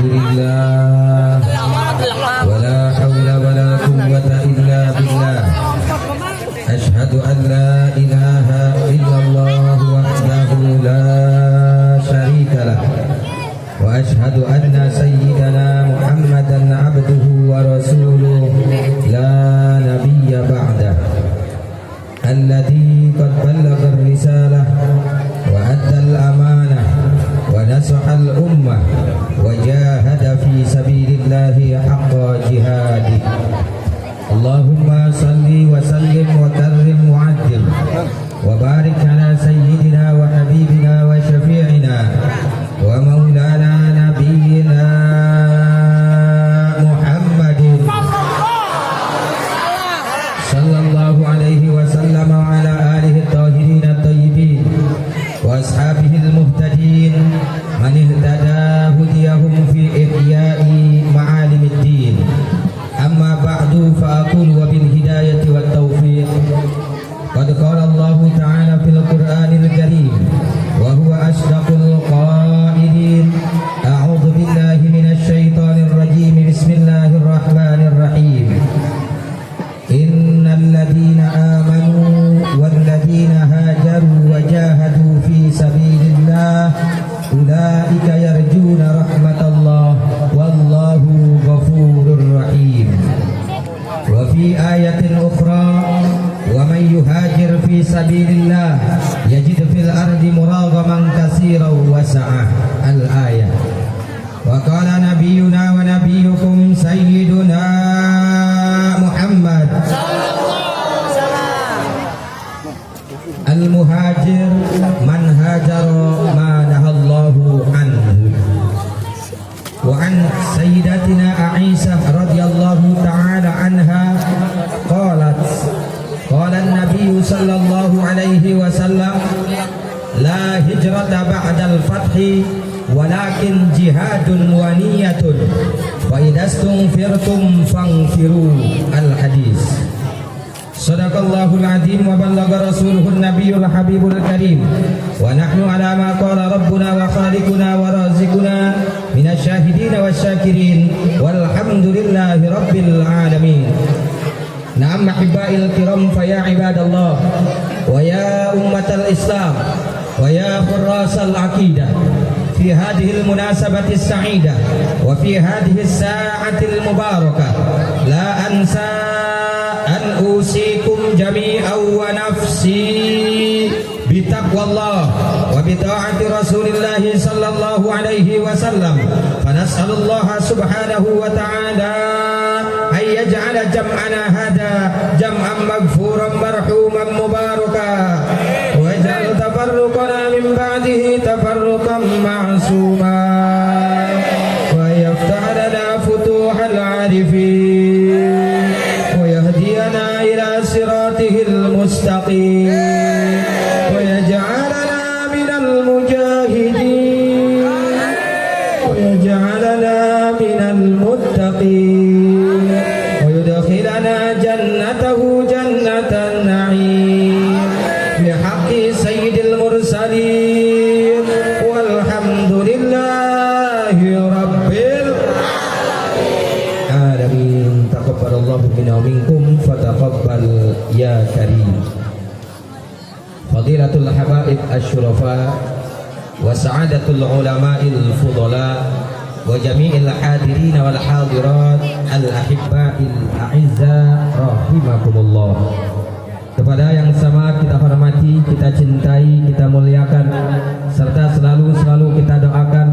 لله ولا حول ولا قوة إلا بالله أشهد أن لا إله إلا الله وحده لا شريك له وأشهد أن سيدنا محمدا عبده ورسوله لا نبي بعده الذي قد بلغ الرسالة وأدى الأمانة ونصح الأمة وجاهد في سبيل الله حق جهاده اللهم صل وسلم وكرم وعظم وبارك على سيدنا وحبيبنا وشفيعنا ومولانا نبينا محمد صلى الله عليه وسلم وعلى آله الطاهرين الطيبين وأصحابه المهتدين من اهتدى هديهم في إحياء معالم الدين أما بعد فأقول وبالهداية والتوفيق قد قال الله تعالى في القرآن الكريم وهو أصدق القائلين أعوذ بالله من الشيطان الرجيم بسم الله الرحمن الرحيم إن الذين آمنوا والذين هاجروا وجاهدوا في سبيل الله أولئك يرجون رحمة الله والله غفور رحيم وفي آية أخرى ومن يهاجر في سبيل الله يجد في الأرض مراغما كثيرا وسعة الآية وقال نبينا ونبيكم سيدنا محمد المهاجر من هاجر ما نهى الله عنه وعن سيدتنا عائشة رضي الله تعالى عنها قالت قال النبي صلى الله عليه وسلم لا هجرة بعد الفتح ولكن جهاد ونية فإذا استنفرتم فانفروا الحديث صدق الله العظيم وبلغ رسوله النبي الحبيب الكريم ونحن على ما قال ربنا وخالقنا ورازقنا من الشاهدين والشاكرين والحمد لله رب العالمين. نعم أحبائي الكرام فيا عباد الله ويا أمة الإسلام ويا حراس العقيدة في هذه المناسبة السعيدة وفي هذه الساعة المباركة لا أنسى أن أوصيكم جميعا ونفسي بتقوى الله وبطاعة رسول الله صلى الله عليه وسلم فنسأل الله سبحانه وتعالى أن يجعل جمعنا هذا جمعا مغفورا مرحوما مباركا ويجعل تفرقنا من بعده تفرقا معصوما ويفتح لنا فتوح العارفين ويهدينا إلى صراطه المستقيم ويجعلنا من المجاهدين ويجعلنا من المتقين ويدخلنا جنته جنة النعيم بحق سيد المرسلين والحمد لله رب العالمين. تقبل الله منا ومنكم فتقبل يا كريم. Fadilatul habaib asyurafa wa sa'adatul ulama'il fudala wa jami'il hadirin wal hadirat al ahibba'il a'izza rahimakumullah. Kepada yang sama kita hormati, kita cintai, kita muliakan serta selalu kita doakan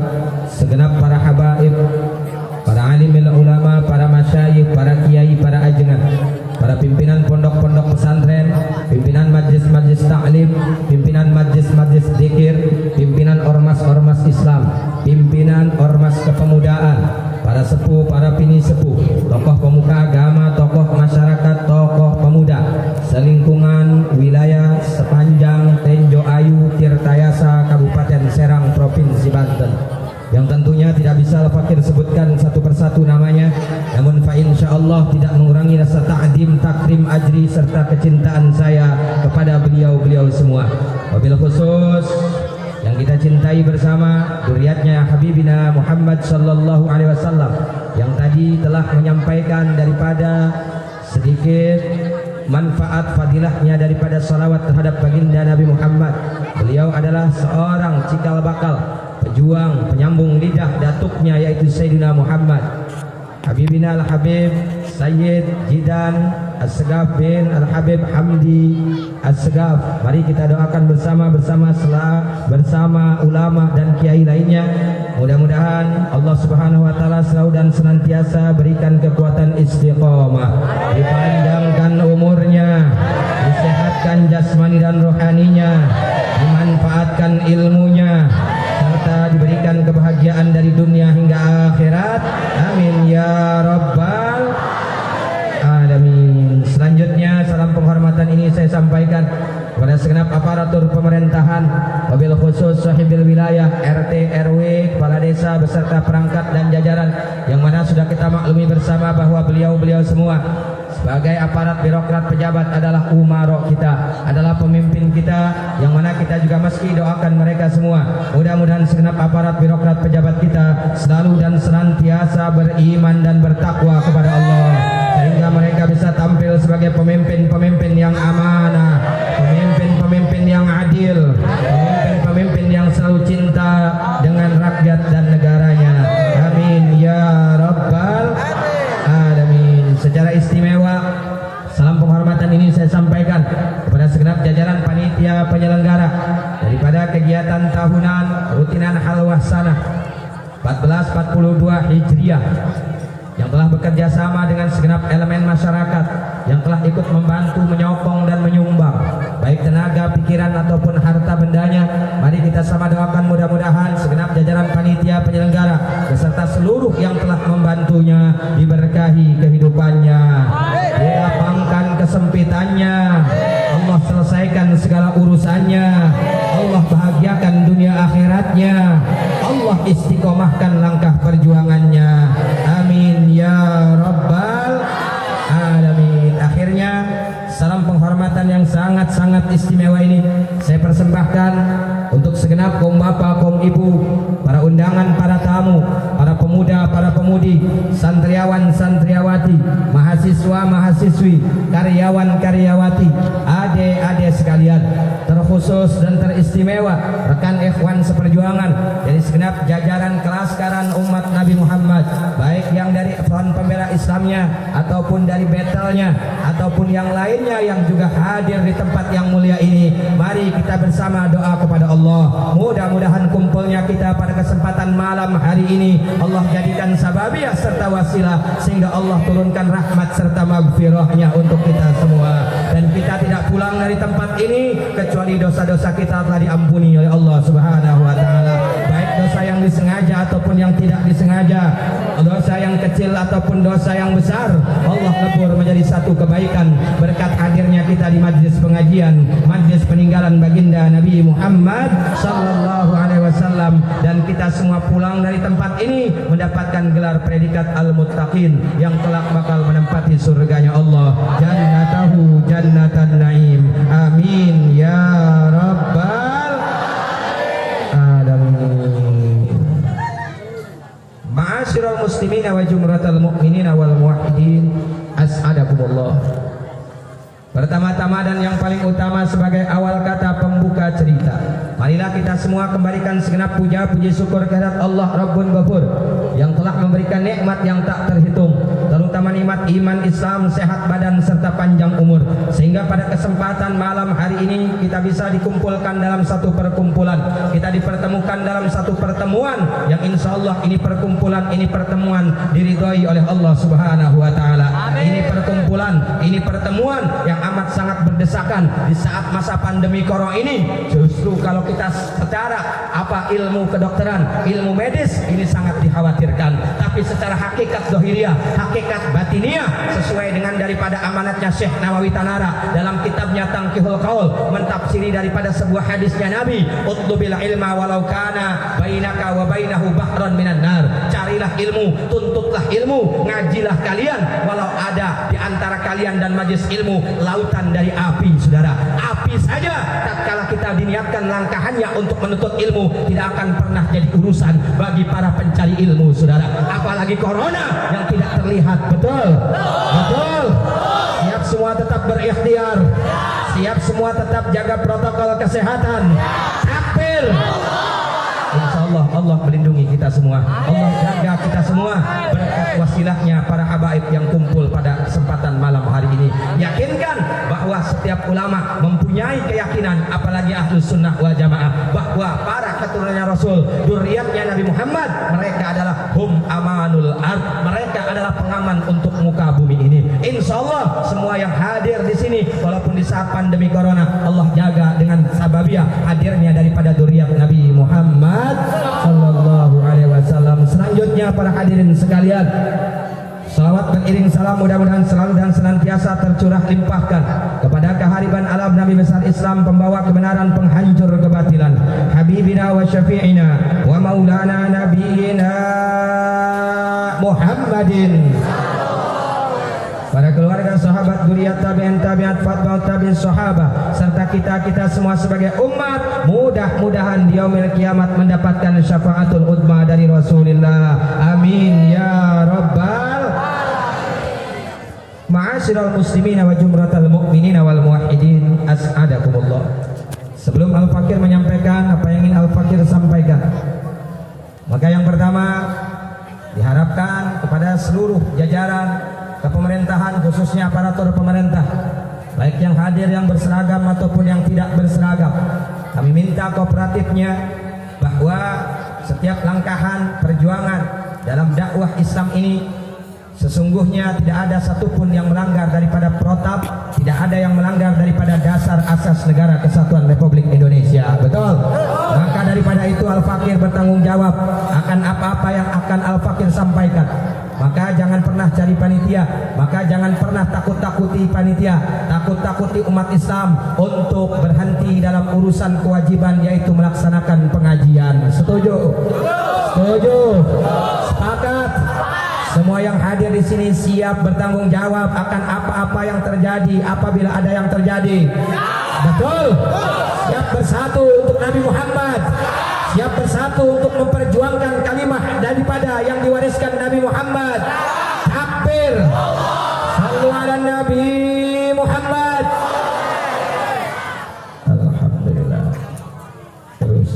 segenap para habaib, para alimil ulama, para masyayikh, para kiai, para ajengan, para pimpinan pondok-pondok pesantren, pimpinan majlis-majlis taklim, pimpinan majlis-majlis zikir, pimpinan ormas-ormas Islam, pimpinan ormas kepemudaan, para sepuh, para pini sepuh, tokoh pemuka agama, tokoh masyarakat, tokoh pemuda selingkungan wilayah sepanjang Tenjo Ayu, Tirtayasa, Kabupaten Serang, Provinsi Banten, yang tentunya tidak bisa fakir sebutkan satu persatu namanya, namun fa insyaallah tidak mengurangi rasa ta'zim, takrim, ajri serta kecintaan saya kepada beliau-beliau semua. Wabil khusus yang kita cintai bersama, zuriatnya Habibina Muhammad sallallahu alaihi wasallam yang tadi telah menyampaikan daripada sedikit manfaat fadilahnya daripada salawat terhadap baginda Nabi Muhammad. Beliau adalah seorang cikal bakal, pejuang, penyambung lidah datuknya, yaitu Sayyidina Muhammad Habibina Al-Habib Sayyid Jidan As-Segaf bin Al-Habib Hamdi As-Segaf. Mari kita doakan bersama ulama dan kiai lainnya. Mudah-mudahan Allah Subhanahu wa taala selalu dan senantiasa berikan kekuatan istiqomah, dipanjangkan umurnya, disehatkan jasmani dan rohaninya, dimanfaatkan ilmunya, serta diberikan kebahagiaan dari dunia hingga akhirat. Amin ya rabbal alamin. Selanjutnya salam penghormatan ini saya sampaikan kepada segenap aparatur pemerintahan, wabil khusus sahibil wilayah, RT, RW, kepala desa beserta perangkat dan jajaran, yang mana sudah kita maklumi bersama bahwa beliau-beliau semua sebagai aparat birokrat pejabat adalah umaro kita, adalah pemimpin kita, yang mana kita juga mesti doakan mereka semua. Mudah-mudahan segenap aparat birokrat pejabat kita selalu dan senantiasa beriman dan bertakwa kepada Allah, sehingga mereka bisa tampil sebagai pemimpin-pemimpin yang amanah, pemimpin-pemimpin yang adil, pemimpin-pemimpin yang selalu cinta dengan rakyat dan negaranya. Amin ya rabbal alamin. Secara istimewa salam penghormatan ini saya sampaikan kepada segenap jajaran panitia penyelenggara daripada kegiatan tahunan rutinan halwah sana 1442 Hijriah, yang telah bekerja sama dengan segenap elemen masyarakat yang telah ikut membantu, menyokong dan menyumbang baik tenaga, pikiran ataupun harta bendanya. Mari kita sama doakan mudah-mudahan segenap jajaran panitia penyelenggara beserta seluruh yang telah membantunya diberkahi kehidupannya, dilapangkan kesempitannya, Allah selesaikan segala urusannya, Allah bahagiakan dunia akhiratnya, Allah istiqomahkan langkah perjuangannya. Amin ya rabbal alamin. Akhirnya salam penghormatan yang sangat-sangat istimewa ini saya persembahkan untuk segenap kaum bapak, kaum ibu, para undangan, para tamu, para pemuda, para pemudi, santriawan, santriawati, mahasiswa, mahasiswi, karyawan, karyawati, adik-adik sekalian, terkhusus dan teristimewa rekan ikhwan seperjuangan dari segenap jajaran kelaskaran umat Nabi Muhammad, baik yang dari front pembela Islamnya ataupun dari battle-nya ataupun yang lainnya yang juga hadir di tempat yang mulia ini. Mari kita bersama doa kepada Allah, mudah-mudahan kumpulnya kita pada kesempatan malam hari ini Allah jadikan sababiah serta wasilah sehingga Allah turunkan rahmat serta maghfirahnya untuk kita semua, dan kita tidak pulang dari tempat ini kecuali dosa-dosa kita telah diampuni oleh Allah Subhanahu wa taala, baik dosa yang disengaja ataupun yang tidak disengaja, dosa yang kecil ataupun dosa yang besar, Allah lebur menjadi satu kebaikan berkat hadirnya kita di majlis pengajian, majlis peninggalan baginda Nabi Muhammad sallallahu alaihi wasallam, dan kita semua pulang dari tempat ini mendapatkan gelar predikat al-muttaqin yang kelak bakal menempati surganya Allah, jannatahu jannatan naim. Amin ya rabbal alamin. Ma'asyiral muslimina wa jumratal mu'minina wal muwahhidin, as'adakumullah. Pertama-tama dan yang paling utama sebagai awal kata pembuka cerita, marilah kita semua kembalikan segenap puja puji syukur kehadirat Allah Rabbun Ghafur yang telah memberikan nikmat yang tak terhitung, terutama nikmat iman, Islam, sehat badan serta panjang umur, sehingga pada kesempatan malam hari ini kita bisa dikumpulkan dalam satu perkumpulan, kita dipertemukan dalam satu pertemuan yang insya Allah ini perkumpulan, ini pertemuan diridhoi oleh Allah Subhanahu wa taala. Ini perkumpulan, ini pertemuan yang amat sangat berdesakan di saat masa pandemi corona ini. Justru kalau kita secara ilmu kedokteran, ilmu medis ini sangat dikhawatirkan, tapi secara hakikat zahiriyah, hakikat batiniah sesuai dengan daripada amanatnya Syekh Nawawi Tanara dalam kitabnya Tangkihul Qaul mentafsiri daripada sebuah hadisnya Nabi, utlubil ilma walau kana bainaka wa bainahu bahran minan nar. Carilah ilmu, tuntutlah ilmu, ngajilah kalian walau ada di antara kalian dan majelis ilmu lautan dari api. Saudara, api saja tatkala kita diniatkan langkahannya untuk menuntut ilmu tidak akan pernah jadi urusan bagi para pencari ilmu, saudara. Apalagi corona yang tidak terlihat. Betul? Betul. Siap semua tetap berikhtiar. Siap semua tetap jaga protokol kesehatan. Takbir. Insya Allah Allah melindungi kita semua. Allah jaga kita semua berkat wasilahnya para habaib yang kumpul pada kesempatan malam hari ini. Yakinkan bahwa setiap ulama mempunyai keyakinan, apalagi ahlus sunnah wal jamaah, bahwa para keturunannya Rasul, dzurriyyatnya Nabi Muhammad, mereka adalah hum amanul ard, mereka adalah pengaman untuk muka bumi ini. Insya Allah semua yang hadir di sini, walaupun di saat pandemi corona, Allah jaga dengan sababiah hadirnya daripada dzurriyyat Nabi Muhammad sallallahu alaihi wasallam. Selanjutnya para hadirin sekalian, salawat beriring salam mudah-mudahan selalu dan senantiasa tercurah limpahkan kepada kehariban alam Nabi besar Islam, pembawa kebenaran, penghancur kebatilan, habibina wa syafi'ina wa maulana nabiyina Muhammadin, para keluarga, sahabat, dzurriyyat, tabi'in, tabi'at, fatba'ut tabi'in, sahabat, serta kita semua sebagai umat, mudah-mudahan di yaumil kiamat mendapatkan syafaatul udma dari Rasulullah. Amin ya rabbal ma'asyiral muslimina wa jumratal mu'minina wal muwahhidin, as'adakumullah. Sebelum Al-Fakir menyampaikan apa yang ingin Al-Fakir sampaikan, maka yang pertama diharapkan kepada seluruh jajaran kepemerintahan, khususnya aparatur pemerintah, baik yang hadir yang berseragam ataupun yang tidak berseragam, kami minta kooperatifnya bahwa setiap langkahan perjuangan dalam dakwah Islam ini sesungguhnya tidak ada satupun yang melanggar daripada protap, tidak ada yang melanggar daripada dasar asas negara kesatuan Republik Indonesia. Betul? Maka daripada itu Al-Fakir bertanggung jawab akan apa-apa yang akan Al-Fakir sampaikan. Maka jangan pernah cari panitia, maka jangan pernah takut-takuti panitia, takut-takuti umat Islam untuk berhenti dalam urusan kewajiban, yaitu melaksanakan pengajian. Setuju? Setuju? Sepakat? Semua yang hadir di sini siap bertanggung jawab akan apa-apa yang terjadi apabila ada yang terjadi. Betul? Siap bersatu untuk Nabi Muhammad, siap bersatu untuk memperjuangkan kalimat daripada yang diwariskan Nabi Muhammad. Takbir. Sallu ala Nabi Muhammad. Alhamdulillah. Terus.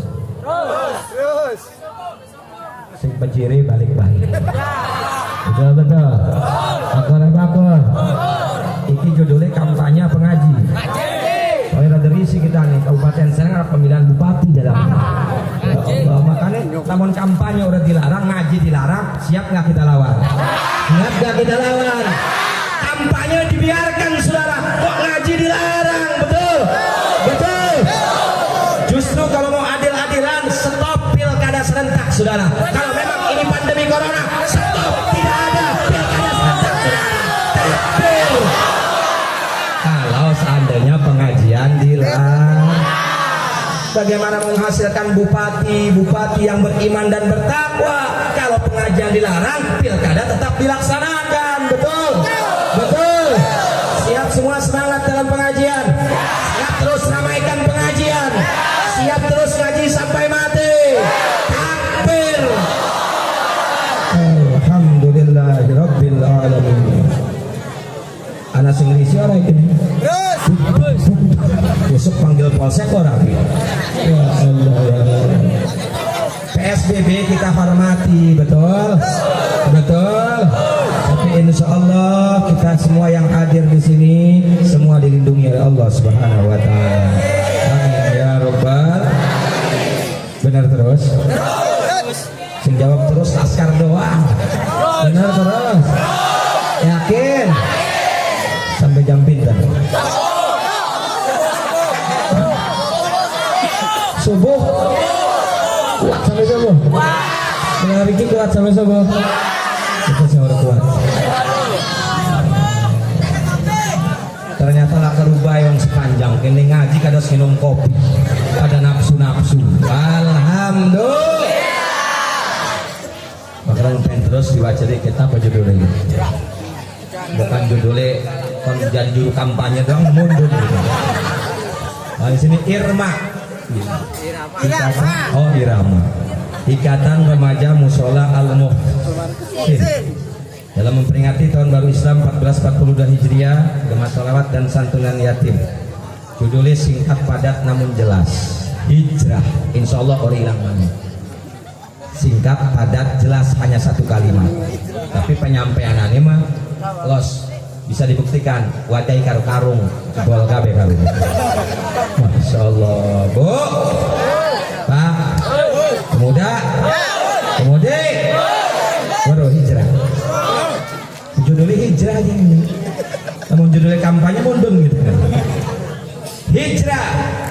Sing pejiri balik-balik. Betul. Bakor. Iki judulnya kampanye pengaji. Oleh rada risi kita nih, Kabupaten Serang pemilihan bupati dalam. Makanya namun kampanye udah dilarang, ngaji dilarang, siap nggak kita lawan? Siap nggak kita lawan? Kampanye dibiarkan, saudara, kok ngaji dilarang? Betul? Betul? Justru kalau mau adil-adilan, stop pilkada serentak, saudara. Kalau memang ini pandemi corona, stop, tidak ada pilkada serentak, saudara. Takbir. Kalau seandainya pengajian dilarang, bagaimana menghasilkan bupati yang beriman dan bertakwa kalau pengajian dilarang, pilkada tetap dilaksanakan. Betul? Betul? Siap semua semangat dalam pengajian, siap terus ramaikan pengajian, siap terus ngaji sampai mati. Takbir. Alhamdulillahirabbil alamin. Anak sing ngisi ora iki. Besok panggil polsek orang. Ya Allah. PSBB kita hormati, betul? Betul. Tapi insya Allah kita semua yang hadir di sini semua dilindungi oleh Allah Subhanahu Wa Taala. Amin ya Rabbal. Benar terus? Sing jawab terus askar doang. Benar terus? Yakin? Sampai jam pintar. Subuh kuat sampai subuh. Benar Riki kuat sampai subuh. Kita semua kuat. salah kerubah yang sepanjang kini ngaji kada minum kopi pada nafsu-nafsu. Alhamdulillah. Bakalan pengen terus diwaca deh kita apa judulnya? Bukan judulnya kon jadi juru kampanye doang mundur. Nah, di sini Irma. Irama. Ikatan Remaja Musola Al-Muhsin. Dalam memperingati tahun baru Islam 1442 Hijriah, Gema Sholawat dan Santunan Yatim. Judulnya singkat padat namun jelas. Hijrah. Insya Allah orang hilang mana. Singkat padat jelas hanya satu kalimat. Tapi penyampaiannya mah los bisa dibuktikan. Wadai karo karung, jebol kabeh karo. Masya Allah, Bu, Pak, pemuda, pemudi, baru hijrah. Judulnya hijrah ini, namun judulnya kampanye mundung gitu kan. Hijrah,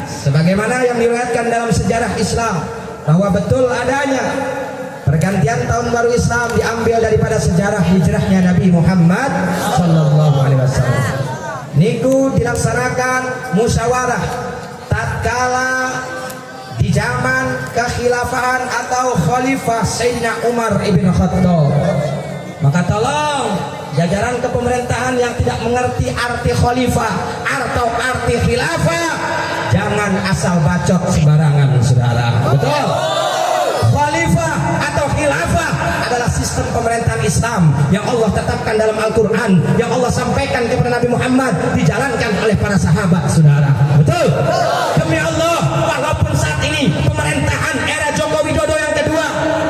sebagaimana yang diriwayatkan dalam sejarah Islam bahwa betul adanya pergantian tahun baru Islam diambil daripada sejarah hijrahnya Nabi Muhammad Sallallahu Alaihi Wasallam. Niku dilaksanakan musyawarah tatkala di zaman kekhilafahan atau khalifah Sayyidina Umar ibn Khattab. Maka tolong jajaran kepemerintahan yang tidak mengerti arti khalifah atau arti khilafah, jangan asal bacot sembarangan, saudara. Betul? Khalifah atau khilafah adalah sistem pemerintahan Islam yang Allah tetapkan dalam Al-Quran, yang Allah sampaikan kepada Nabi Muhammad, dijalankan oleh para sahabat, saudara. Betul? Demi Allah, walaupun saat ini pemerintahan era Joko Widodo yang kedua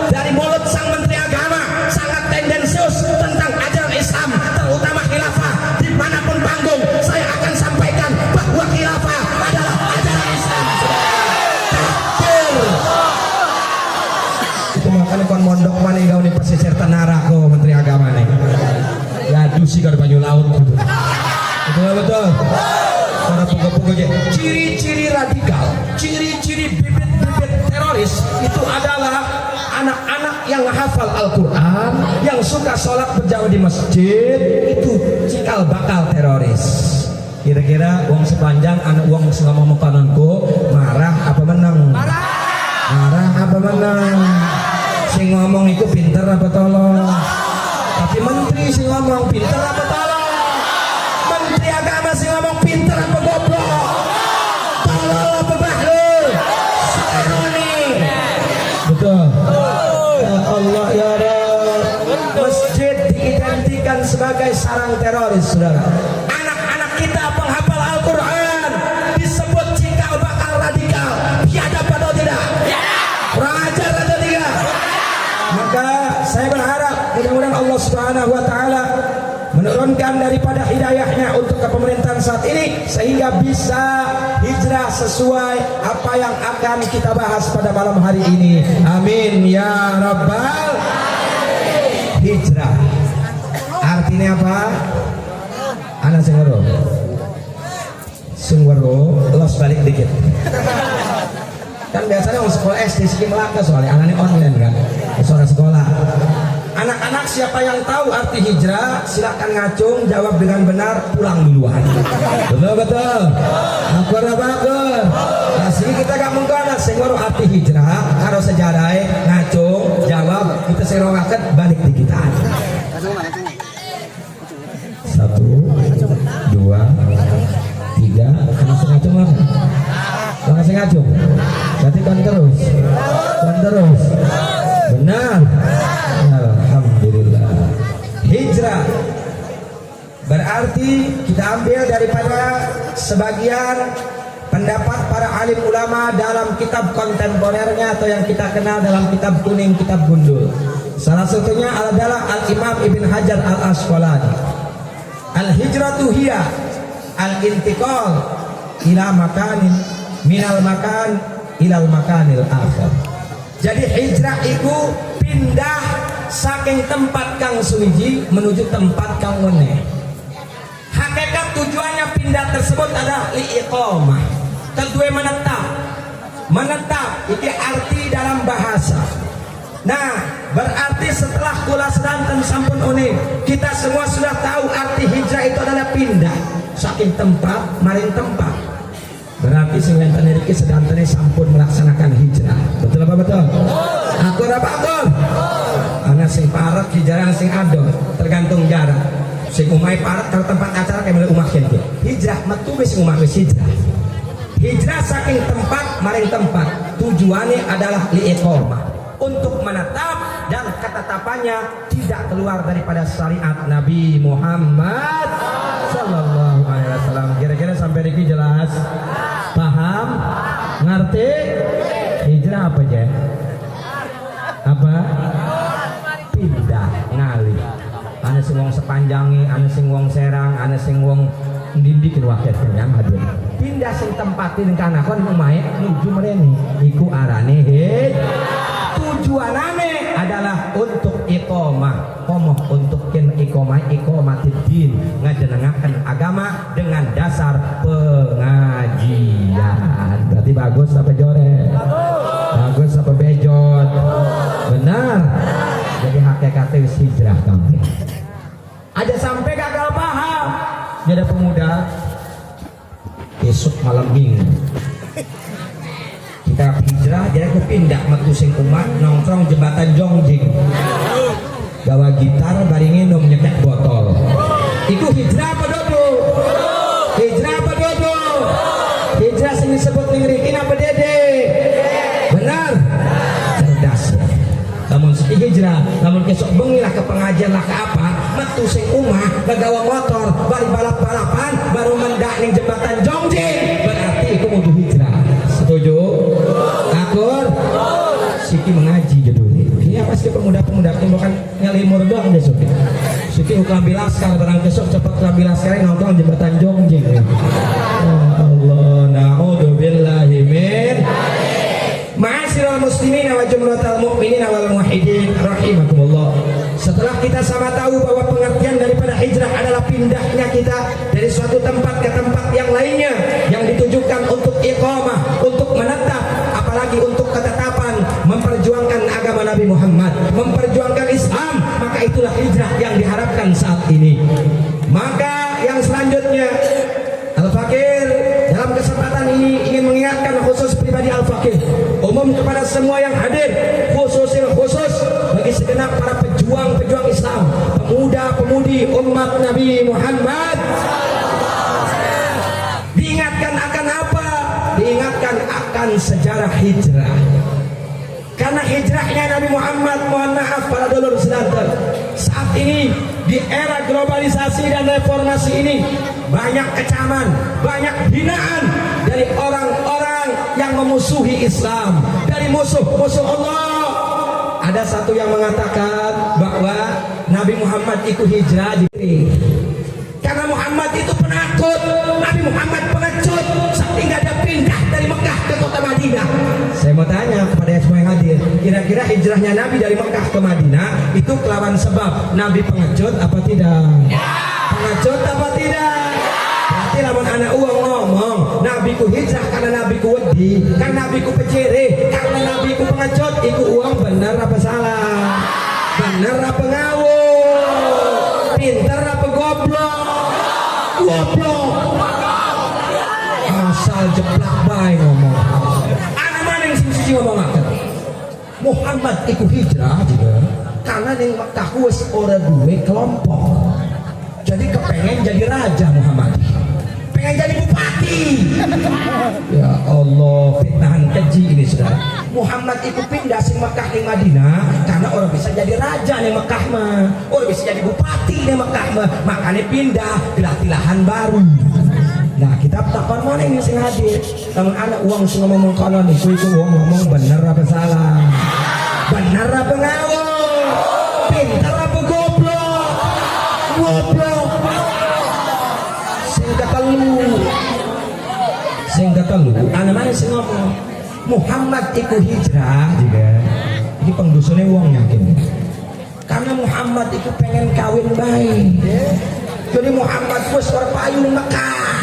dari mulut sang Menteri Agama sangat tendensius tentang ajaran Islam, terutama khilafah, dimanapun panggung saya akan sampaikan bahwa khilafah adalah ajaran Islam. Itu makanya kon mondok mana kau di pesisir Tenara kau Menteri Agama nih. Ya dusi kau di Banyu Laut. Betul. Para puga-puga ciri-ciri radikal, ciri-ciri bibit-bibit teroris itu adalah anak-anak yang hafal Al-Quran, yang suka sholat berjamaah di masjid, itu cikal bakal teroris. Kira-kira uang sepanjang anak uang selama makananku marah apa menang? Marah apa menang? Si ngomong itu pinter apa tolong? Tapi menteri si ngomong pinter apa tolong? Menteri Agama si ngomong pinter apa goblok? Tolong apa bahlul? Saroni. Betul. Ya Allah ya Rabb. Masjid diidentikan sebagai sarang teroris, saudara. Anak-anak kita penghafal Al-Quran disebut cikal bakal radikal. Biadab atau tidak? Rajar atau tidak? Maka saya berharap mudah-mudahan Allah Subhanahu wa taala menurunkan daripada hidayahnya untuk kepemerintahan saat ini sehingga bisa hijrah sesuai apa yang akan kita bahas pada malam hari ini. Amin ya rabbal alamin. Hijrah artinya apa? Anak sengwaro los balik dikit. Kan biasanya orang sekolah SD segi Melaka soalnya anaknya online kan, sekolah. Anak-anak siapa yang tahu arti hijrah silakan ngacung, jawab dengan benar, pulang duluan. Betul. Akur apa akur? Nah sini kita gak mungkin anak sengwaro arti hijrah, karo sejarah ngacung, jawab, kita serongakan balik di kita. 1, 2, 3, langsung ngacung lah. Langsung ngacung. Berarti kan terus. Benar. Alhamdulillah. Hijrah berarti kita ambil daripada sebagian pendapat para alim ulama dalam kitab kontemponernya atau yang kita kenal dalam kitab kuning, kitab gundul. Salah satunya adalah Al-Imam Ibn Hajar Al-Asqalani. Al-hijratu hiya al-intiqal ila makanin minal makan ilal makanil akhir. Jadi hijrah itu pindah saking tempat kang suwiji menuju tempat kang weneh. Hakikat tujuannya pindah tersebut adalah liiqamah. Kedua menetap itu arti dalam bahasa. Nah, berarti setelah kula sedanten sampun unik, kita semua sudah tahu arti hijrah itu adalah pindah saking tempat maring tempat. Berarti sing wonten niki sedantene sampun melaksanakan hijrah. Betul apa betul? Akur apa akur? Ana sing parek hijrah sing ado, tergantung jarak. Sing umai parek kalau tempat acara kayak milih umah kene. Hijrah metu wis umah wis hijrah. Hijrah saking tempat maring tempat. Tujuannya adalah liiqamah, untuk menetap dan ketetapannya tidak keluar daripada syariat Nabi Muhammad sallallahu alaihi wasallam. Kira-kira sampai ini jelas? Paham? Ngerti? Hijrah apa aja? Apa? Pindah ngalih. Ana sing wong sepanjangi, ana sing wong serang, ana sing wong dibikin wakil kenyang hadir. Pindah sing tempatin kana kon umahe nuju mrene. Iku arane tujuanane adalah untuk iqamah, untuk iqamatiddin, ngajenengaken agama dengan dasar pengajian. Berarti bagus apa jore? Bagus apa bejot? Benar. Jadi hakikatnya hijrah kamu. Ada sampai gagal paham. Ada pemuda besok malam minggu kita hijrah, jadi aku pindah metu sing umat nongkrong jembatan Jongjing, gawa gitar baringin dong nyetek botol. Iku hijrah apa dodo? Hijrah apa dodo? Hijrah sing disebut ngirikin apa dede? Benar? Cerdas. Namun hijrah, namun kesok bengi lah ke pengajian lah ke apa, metu sing umah ngagawa motor bari balap-balapan baru mendak ning jembatan Jongjing, berarti iku kudu hijrah. Setuju? Akur? Siki mengaji judulnya. Ini apa sih pemuda-pemuda ini bukan ngelimur doang deh Siki. Siki uklambi laskar barang besok cepat uklambi laskar nongkrong jembatan Jongjing. Oh Allah, na'udzubillahi min. Ma'asyiral muslimin wa jumlatal mu'minin wal muwahhidin rahimakumullah. Setelah kita sama tahu bahwa pengertian daripada hijrah adalah pindahnya kita dari suatu tempat ke tempat yang lainnya yang ditujukan untuk iqamah, untuk menetap, apalagi untuk ketetapan, memperjuangkan agama Nabi Muhammad, memperjuangkan Islam, maka itulah hijrah yang diharapkan saat ini. Maka yang selanjutnya Al-Fakir dalam kesempatan ini ingin mengingatkan khusus pribadi Al-Fakir, umum kepada semua yang hadir, khusus bagi segenap para pejuang Islam, pemuda-pemudi umat Nabi Muhammad. Diingatkan akan apa? Diingatkan akan sejarah hijrah. Karena hijrahnya Nabi Muhammad, mohon maaf para dulur sedanten, saat ini di era globalisasi dan reformasi ini banyak kecaman, banyak hinaan dari orang-orang yang memusuhi Islam, dari musuh-musuh Allah. Ada satu yang mengatakan bahwa Nabi Muhammad itu hijrah karena Muhammad itu penakut, Nabi Muhammad pengecut, sehingga dia pindah dari Mekah ke kota Madinah. Saya mau tanya kepada semua yang hadir, kira-kira hijrahnya Nabi dari Mekah ke Madinah itu kelawan sebab Nabi pengecut apa tidak? Pengecut apa tidak? Berarti lawan anak uang ngomong Nabi ku hijrah karena Nabi ku wedi, karena Nabi ku pecere, karena Nabi ku pengecut, iku uang benar apa salah? Benar apa ngawur? Pintar apa goblok? Asal jeplak bae ngomong. Anak mana yang sing ngomong akan? Muhammad iku hijrah juga karena yang Mekah wis ora duwe kelompok. Jadi kepengen jadi raja Muhammad. Pengen jadi bupati. Ya Allah, fitnahan keji ini saudara. Muhammad itu pindah sing Mekah ke Madinah karena orang bisa jadi raja di Mekah mah, orang bisa jadi bupati di Mekah mah, makanya pindah ke lahan baru. Nah kita takon mana yang sing hadir, namun anak uang sing ngomong konon itu uang ngomong bener apa salah, bener apa ngawur, pintar apa goblok, sing ketelu, anak mana sing ngomong Muhammad ikut hijrah juga. Ini pengdusunnya uang yakin. Karena Muhammad itu pengen kawin baik. Jadi Muhammad wis payung Mekah,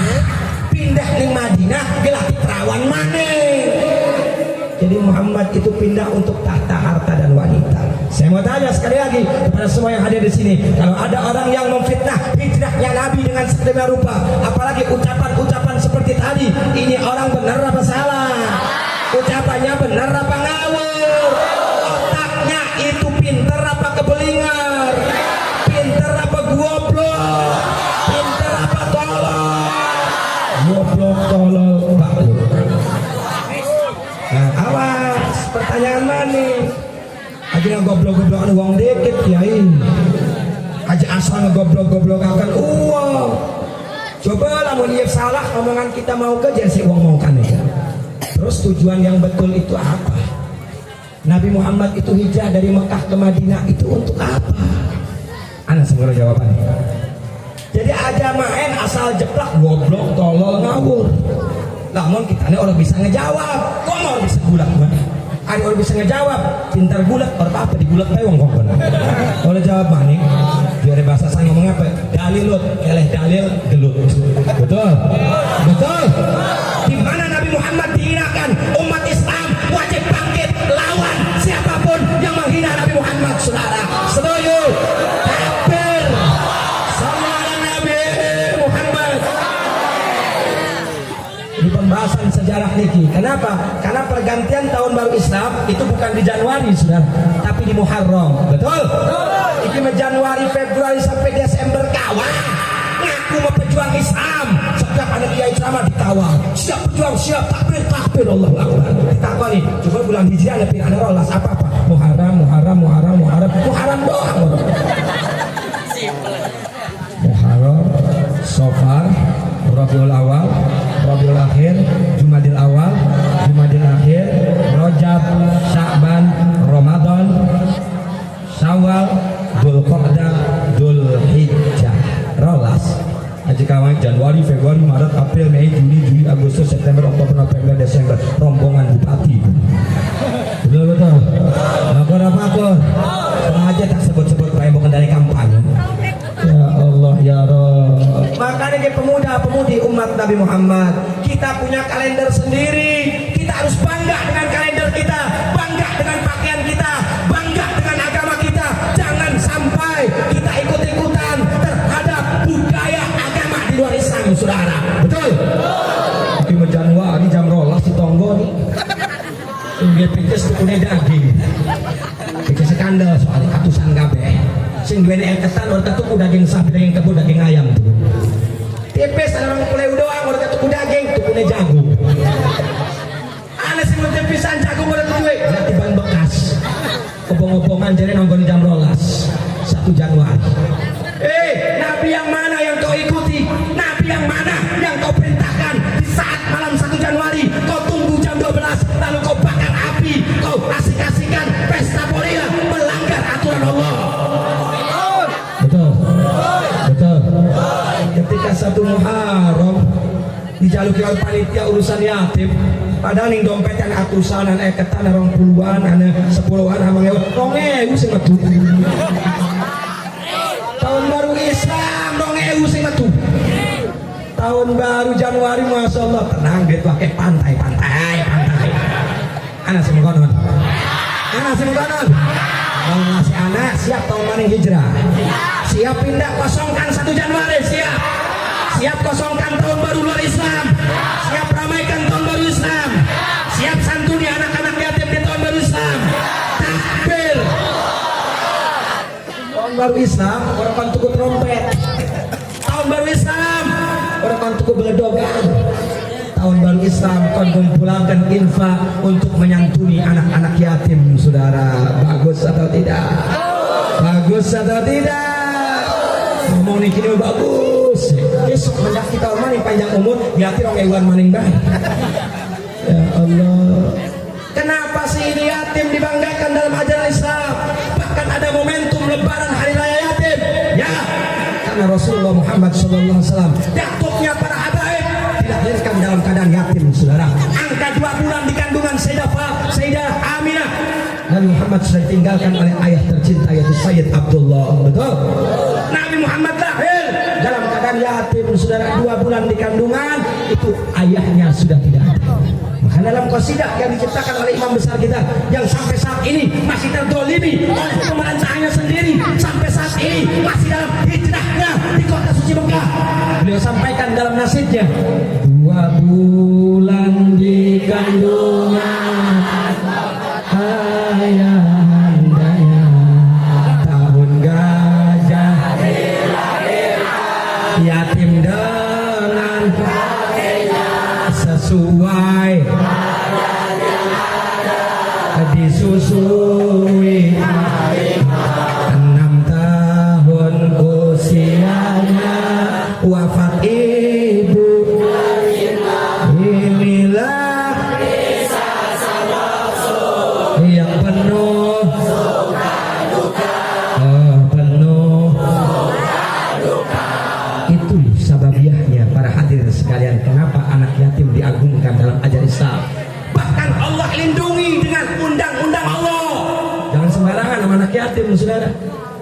pindah ke Madinah, gelah perawan mana. Jadi Muhammad itu pindah untuk tahta harta dan wanita. Saya mau tanya sekali lagi kepada semua yang hadir di sini, kalau ada orang yang memfitnah hijrah wajahnya Nabi dengan sedemikian rupa, apalagi ucapan-ucapan seperti tadi. Ini orang benar apa salah? Ucapannya benar apa ngawur? Otaknya itu pinter apa kebelingar? Pinter apa goblok? Pinter apa tolol? Goblok, tolol, bakluk. Nah, awas, pertanyaan mana? Aja goblok-goblokan uang dikit kiai. Aja asal ngegoblok-goblok akan uang. Coba lah mau lihat salah omongan kita mau ke jangan uang mau kan ya. Terus tujuan yang betul itu apa? Nabi Muhammad itu hijrah dari Mekah ke Madinah itu untuk apa? Anak segera jawabannya. Jadi aja main asal jeplak goblok, tolol, ngawur. Namun kita ini orang bisa ngejawab. Kok mau bisa gulat mah? Ada orang bisa ngejawab, pintar gulat, apa digulat kayak wong kongkon. Kalau jawab maning, biar bahasa saya ngomong apa? Dalil, keleh dalil, gelut. Betul, betul. Di mana Nabi Muhammad dihinakan, umat Islam wajib bangkit lawan siapapun yang menghina Nabi Muhammad, saudara. Setuju? Kafir. Saudara Nabi Muhammad. Di pembahasan sejarah niki. Kenapa? Karena pergantian tahun baru Islam itu bukan di Januari, saudara, tapi di Muharram. Betul? Ini Januari, Februari sampai Desember kawan. Ngaku mau pejuang Islam. Setiap anak kiai ceramah dikawal. Siap berjuang, siap takbir, takbir, Allahu Akbar. Ditakoni, coba bulan Hijriah ada rolas apa-apa. Muharram doang. Muharram, Safar, Rabiul Awal, Rabiul Akhir, Jumadil Awal, Jumadil Akhir, Rajab, Sya'ban, Ramadan, Syawal, Dzulqa'dah, Dzulhijjah. Rolas. Aja kawan Januari, Februari, Maret, April, Mei, Juni, Agustus, September, Oktober, November, Desember. Rombongan bupati. Betul. Lapor. Sengaja tak sebut-sebut bukan dari kampanye. Ya Allah, ya Rabb. Makanya kita pemuda-pemudi umat Nabi Muhammad, kita punya kalender sendiri. Kita harus bangga dengan kalender kita, bangga dengan pakaian kita, bangga dengan agama kita. Jangan sampai kita ikut-ikutan terhadap budaya agama di luar Islam, saudara. Betul? Di Januari jam rolas di tonggo nih. Dia pikir sepunya daging. Pikir skandal soalnya atusan kabeh. Sing duweni ketan orang ketuku daging sapi, daging kebo, daging ayam tuh. Tipis ada orang kuleu doang orang ketuku daging, tukune jagung. Ana sing tepisan jagung orang tuwe, berarti ban bekas. Obong-obongan jadi nongkrong jam rolas 1 Januari. Nabi yang mana yang kau ikuti? Nabi yang mana yang kau perintahkan di saat malam 1 Januari? Kau tunggu jam 12 lalu kau bakar api, kau asik-asikan pesta poria, melanggar aturan Allah. Betul. Ketika 1 Muharram dijaluki oleh panitia urusan yatim, padahal ning dompet yang atusan, ketan 20-an, 10-an, amang 2000 sing metu. Tahun baru Islam 2000 sing metu. Tahun baru Januari, masya Allah tenang dia pakai pantai. Anak semoga mau ngasih anak siap tahun maning hijrah, siap pindah kosongkan 1 Januari, siap kosongkan tahun baru luar Islam, siap ramaikan tahun baru Islam, siap santuni anak-anak yatim di tahun baru Islam. Takbir. Tahun baru Islam orang kan tuku trompet. Tahun baru Islam orang kan tuku beledogan. Tahun baru Islam kon kumpulkan infak untuk menyantuni anak-anak yatim, saudara. Bagus atau tidak? Ngomong nih kini bagus. Besok mendak kita maning panjang umur, biarti orang ewan maning baik. Ya Allah. Kenapa sih ini yatim dibanggakan dalam ajaran Islam? Bahkan ada momentum lebaran hari raya yatim. Ya, karena Rasulullah Muhammad SAW datuknya para habaib dilahirkan dalam keadaan yatim, saudara. Angka 2 bulan di kandungan Sayyidah Aminah. Nabi Muhammad sudah ditinggalkan oleh ayah tercinta yaitu Sayyid Abdullah. Betul? Nabi Muhammad lahir dalam keadaan yatim, saudara. 2 bulan di kandungan itu ayahnya sudah tidak ada. Maka dalam qasidah yang diciptakan oleh imam besar kita yang sampai saat ini masih terdolimi oleh pemerintahannya sendiri, sampai saat ini masih dalam hijrahnya di kota suci Mekah, nasidnya 2 bulan di kandungan ayahandanya, tahun gajah yatim dengan sesuai disusui 6 tahun usianya wafat ibu. Inilah yang penuh penuh itu sababiahnya para hadirin sekalian, kenapa anak yatim diagungkan dalam ajaran Islam. Bahkan Allah lindungi dengan undang-undang Allah. Jangan sembarangan sama anak yatim, saudara.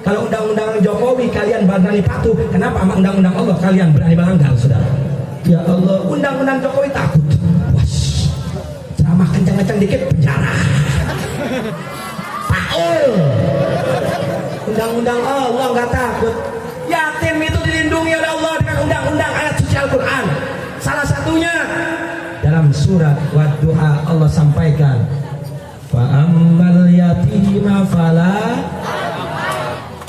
Kalau undang-undang Jokowi kalian berani patuh, kenapa sama undang-undang Allah kalian berani melanggar, saudara? Ya Allah, undang-undang Jokowi takut. Was, ceramah kencang-kencang dikit penjara. Paul, undang-undang Allah nggak takut. Yatim itu dilindungi oleh Allah dengan undang-undang ayat suci Al-Quran. Salah satunya dalam surat Wadduha Allah sampaikan, wa ammal yatima fala,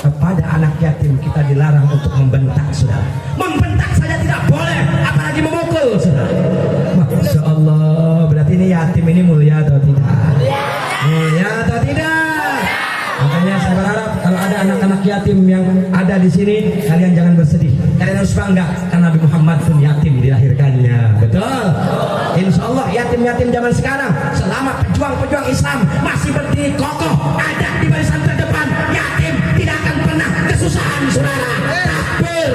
kepada anak yatim kita dilarang untuk membentak, saudara. Membentak saja tidak boleh, apalagi memukul, saudara. Masya Allah, berarti ini yatim ini mulia atau tidak? Mulia atau tidak? Makanya saya berharap kalau ada anak-anak yatim yang ada di sini, kalian jangan bersedih. Kalian harus bangga karena Nabi Muhammad pun yatim dilahirkannya. Betul? Insya Allah yatim-yatim zaman sekarang selama pejuang-pejuang Islam masih berdiri kokoh ada di barisan terdepan, yatim tidak akan pernah kesusahan, saudara. Takbir.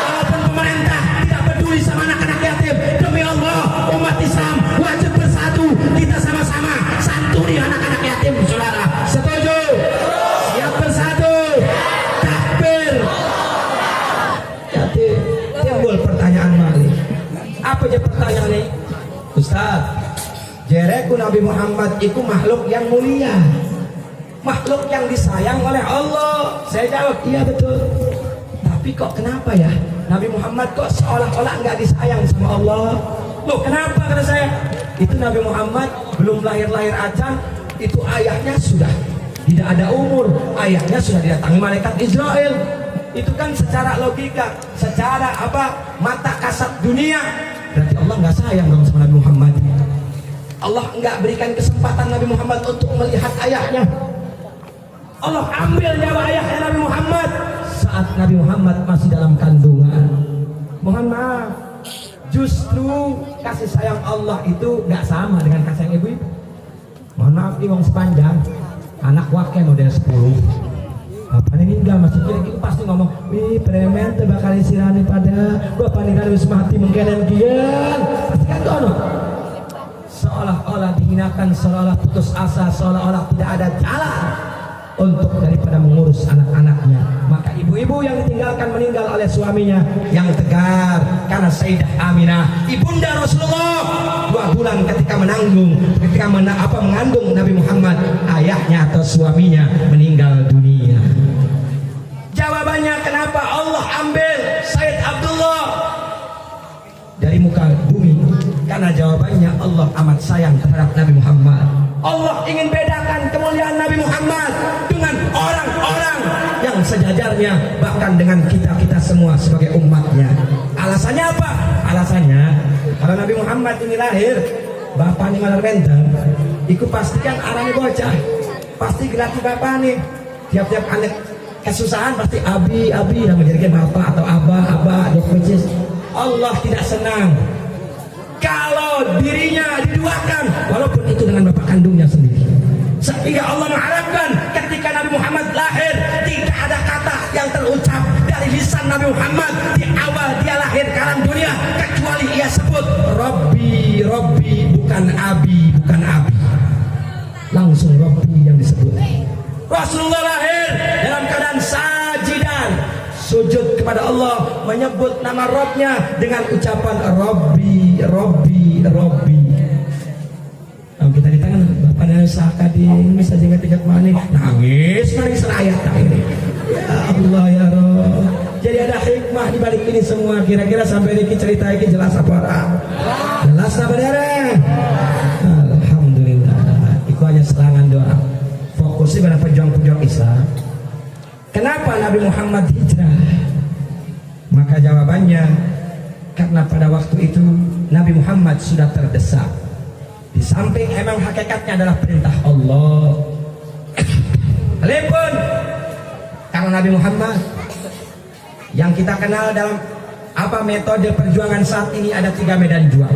Walaupun pemerintah tidak peduli sama anak-anak yatim, demi Allah umat Islam wajib bersatu, kita sama-sama santuni anak-anak yatim, saudara. Setuju? Siap bersatu? Takbir. Yatim. Timbul pertanyaan balik. Apa aja pertanyaannya? Ustaz, jereku Nabi Muhammad itu makhluk yang mulia, makhluk yang disayang oleh Allah. Saya jawab, iya betul. Tapi kok kenapa ya Nabi Muhammad kok seolah-olah nggak disayang sama Allah? Loh kenapa kata saya? Itu Nabi Muhammad belum lahir-lahir aja, itu ayahnya sudah tidak ada umur, ayahnya sudah didatangi malaikat Israel. Itu kan secara logika, secara mata kasat dunia, berarti Allah nggak sayang dong sama Nabi Muhammad. Allah nggak berikan kesempatan Nabi Muhammad untuk melihat ayahnya. Allah ambil nyawa ayahnya Nabi Muhammad saat Nabi Muhammad masih dalam kandungan. Mohon maaf, justru kasih sayang Allah itu nggak sama dengan kasih sayang ibu-ibu. Mohon maaf nih wong sepanjang, anak wakil model 10. Bapak ini enggak masih kira-kira pasti ngomong, wih premen bakal isirani pada bapak ini harus mati mengkenen kian. Pasti kan dono. Seolah-olah dihinakan, seolah-olah putus asa, seolah-olah tidak ada jalan untuk daripada mengurus anak-anaknya. Maka ibu-ibu yang ditinggalkan meninggal oleh suaminya yang tegar karena Sayyidah Aminah ibunda Rasulullah 2 bulan ketika mengandung Nabi Muhammad, ayahnya atau suaminya meninggal dunia. Jawabannya kenapa Allah ambil Sayyid Abdullah dari muka bumi? Karena jawabannya Allah amat sayang terhadap Nabi Muhammad. Allah ingin bedakan kemuliaan Nabi Muhammad dengan orang-orang yang sejajarnya, bahkan dengan kita-kita semua sebagai umatnya. Alasannya apa? Alasannya kalau Nabi Muhammad ini lahir, bapak ini malah mental, ikut pastikan arahnya bocah, pasti gelati bapak nih. Tiap-tiap anak kesusahan pasti abi yang menjadikan bapak atau abah dokocis. Allah tidak senang kalau dirinya diduakan, walaupun itu dengan bapak kandungnya sendiri. Sehingga Allah mengharapkan ketika Nabi Muhammad lahir, tidak ada kata yang terucap dari lisan Nabi Muhammad di awal dia lahir ke alam dunia, kecuali ia sebut Robbi, bukan abi. Langsung Robbi yang disebut. Rasulullah lahir dalam keadaan sajidan, sujud kepada Allah, menyebut nama Robnya dengan ucapan Robbi. Kalau kita di tangan bapak dan sakadin bisa jangan tiga nangis serayat ini. Ya Allah ya Rob. Jadi ada hikmah hikmah di balik ini semua? Kira-kira sampai Riki cerita ini jelas apa orang? Jelas apa dereng? Alhamdulillah. Itu hanya serangan doa. Fokusnya pada pejuang-pejuang Islam. Kenapa Nabi Muhammad hijrah? Maka jawabannya, karena pada waktu itu Nabi Muhammad sudah terdesak. Di samping emang hakikatnya adalah perintah Allah. Telepon. Karena Nabi Muhammad yang kita kenal dalam metode perjuangan saat ini ada 3 medan juang.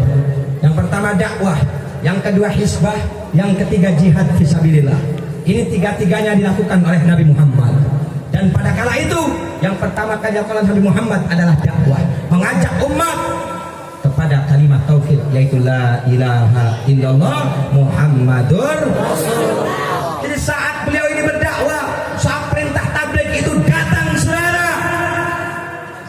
Yang pertama dakwah, yang kedua hisbah, yang ketiga jihad fisabilillah. Ini 3-tiganya dilakukan oleh Nabi Muhammad. Dan pada kala itu yang pertama kali dilakukan Nabi Muhammad adalah dakwah, mengajak umat kepada kalimat tauhid, yaitu la ilaha illallah Muhammadur Rasulullah. Jadi saat beliau ini berdakwah, saat perintah tabligh itu datang, saudara.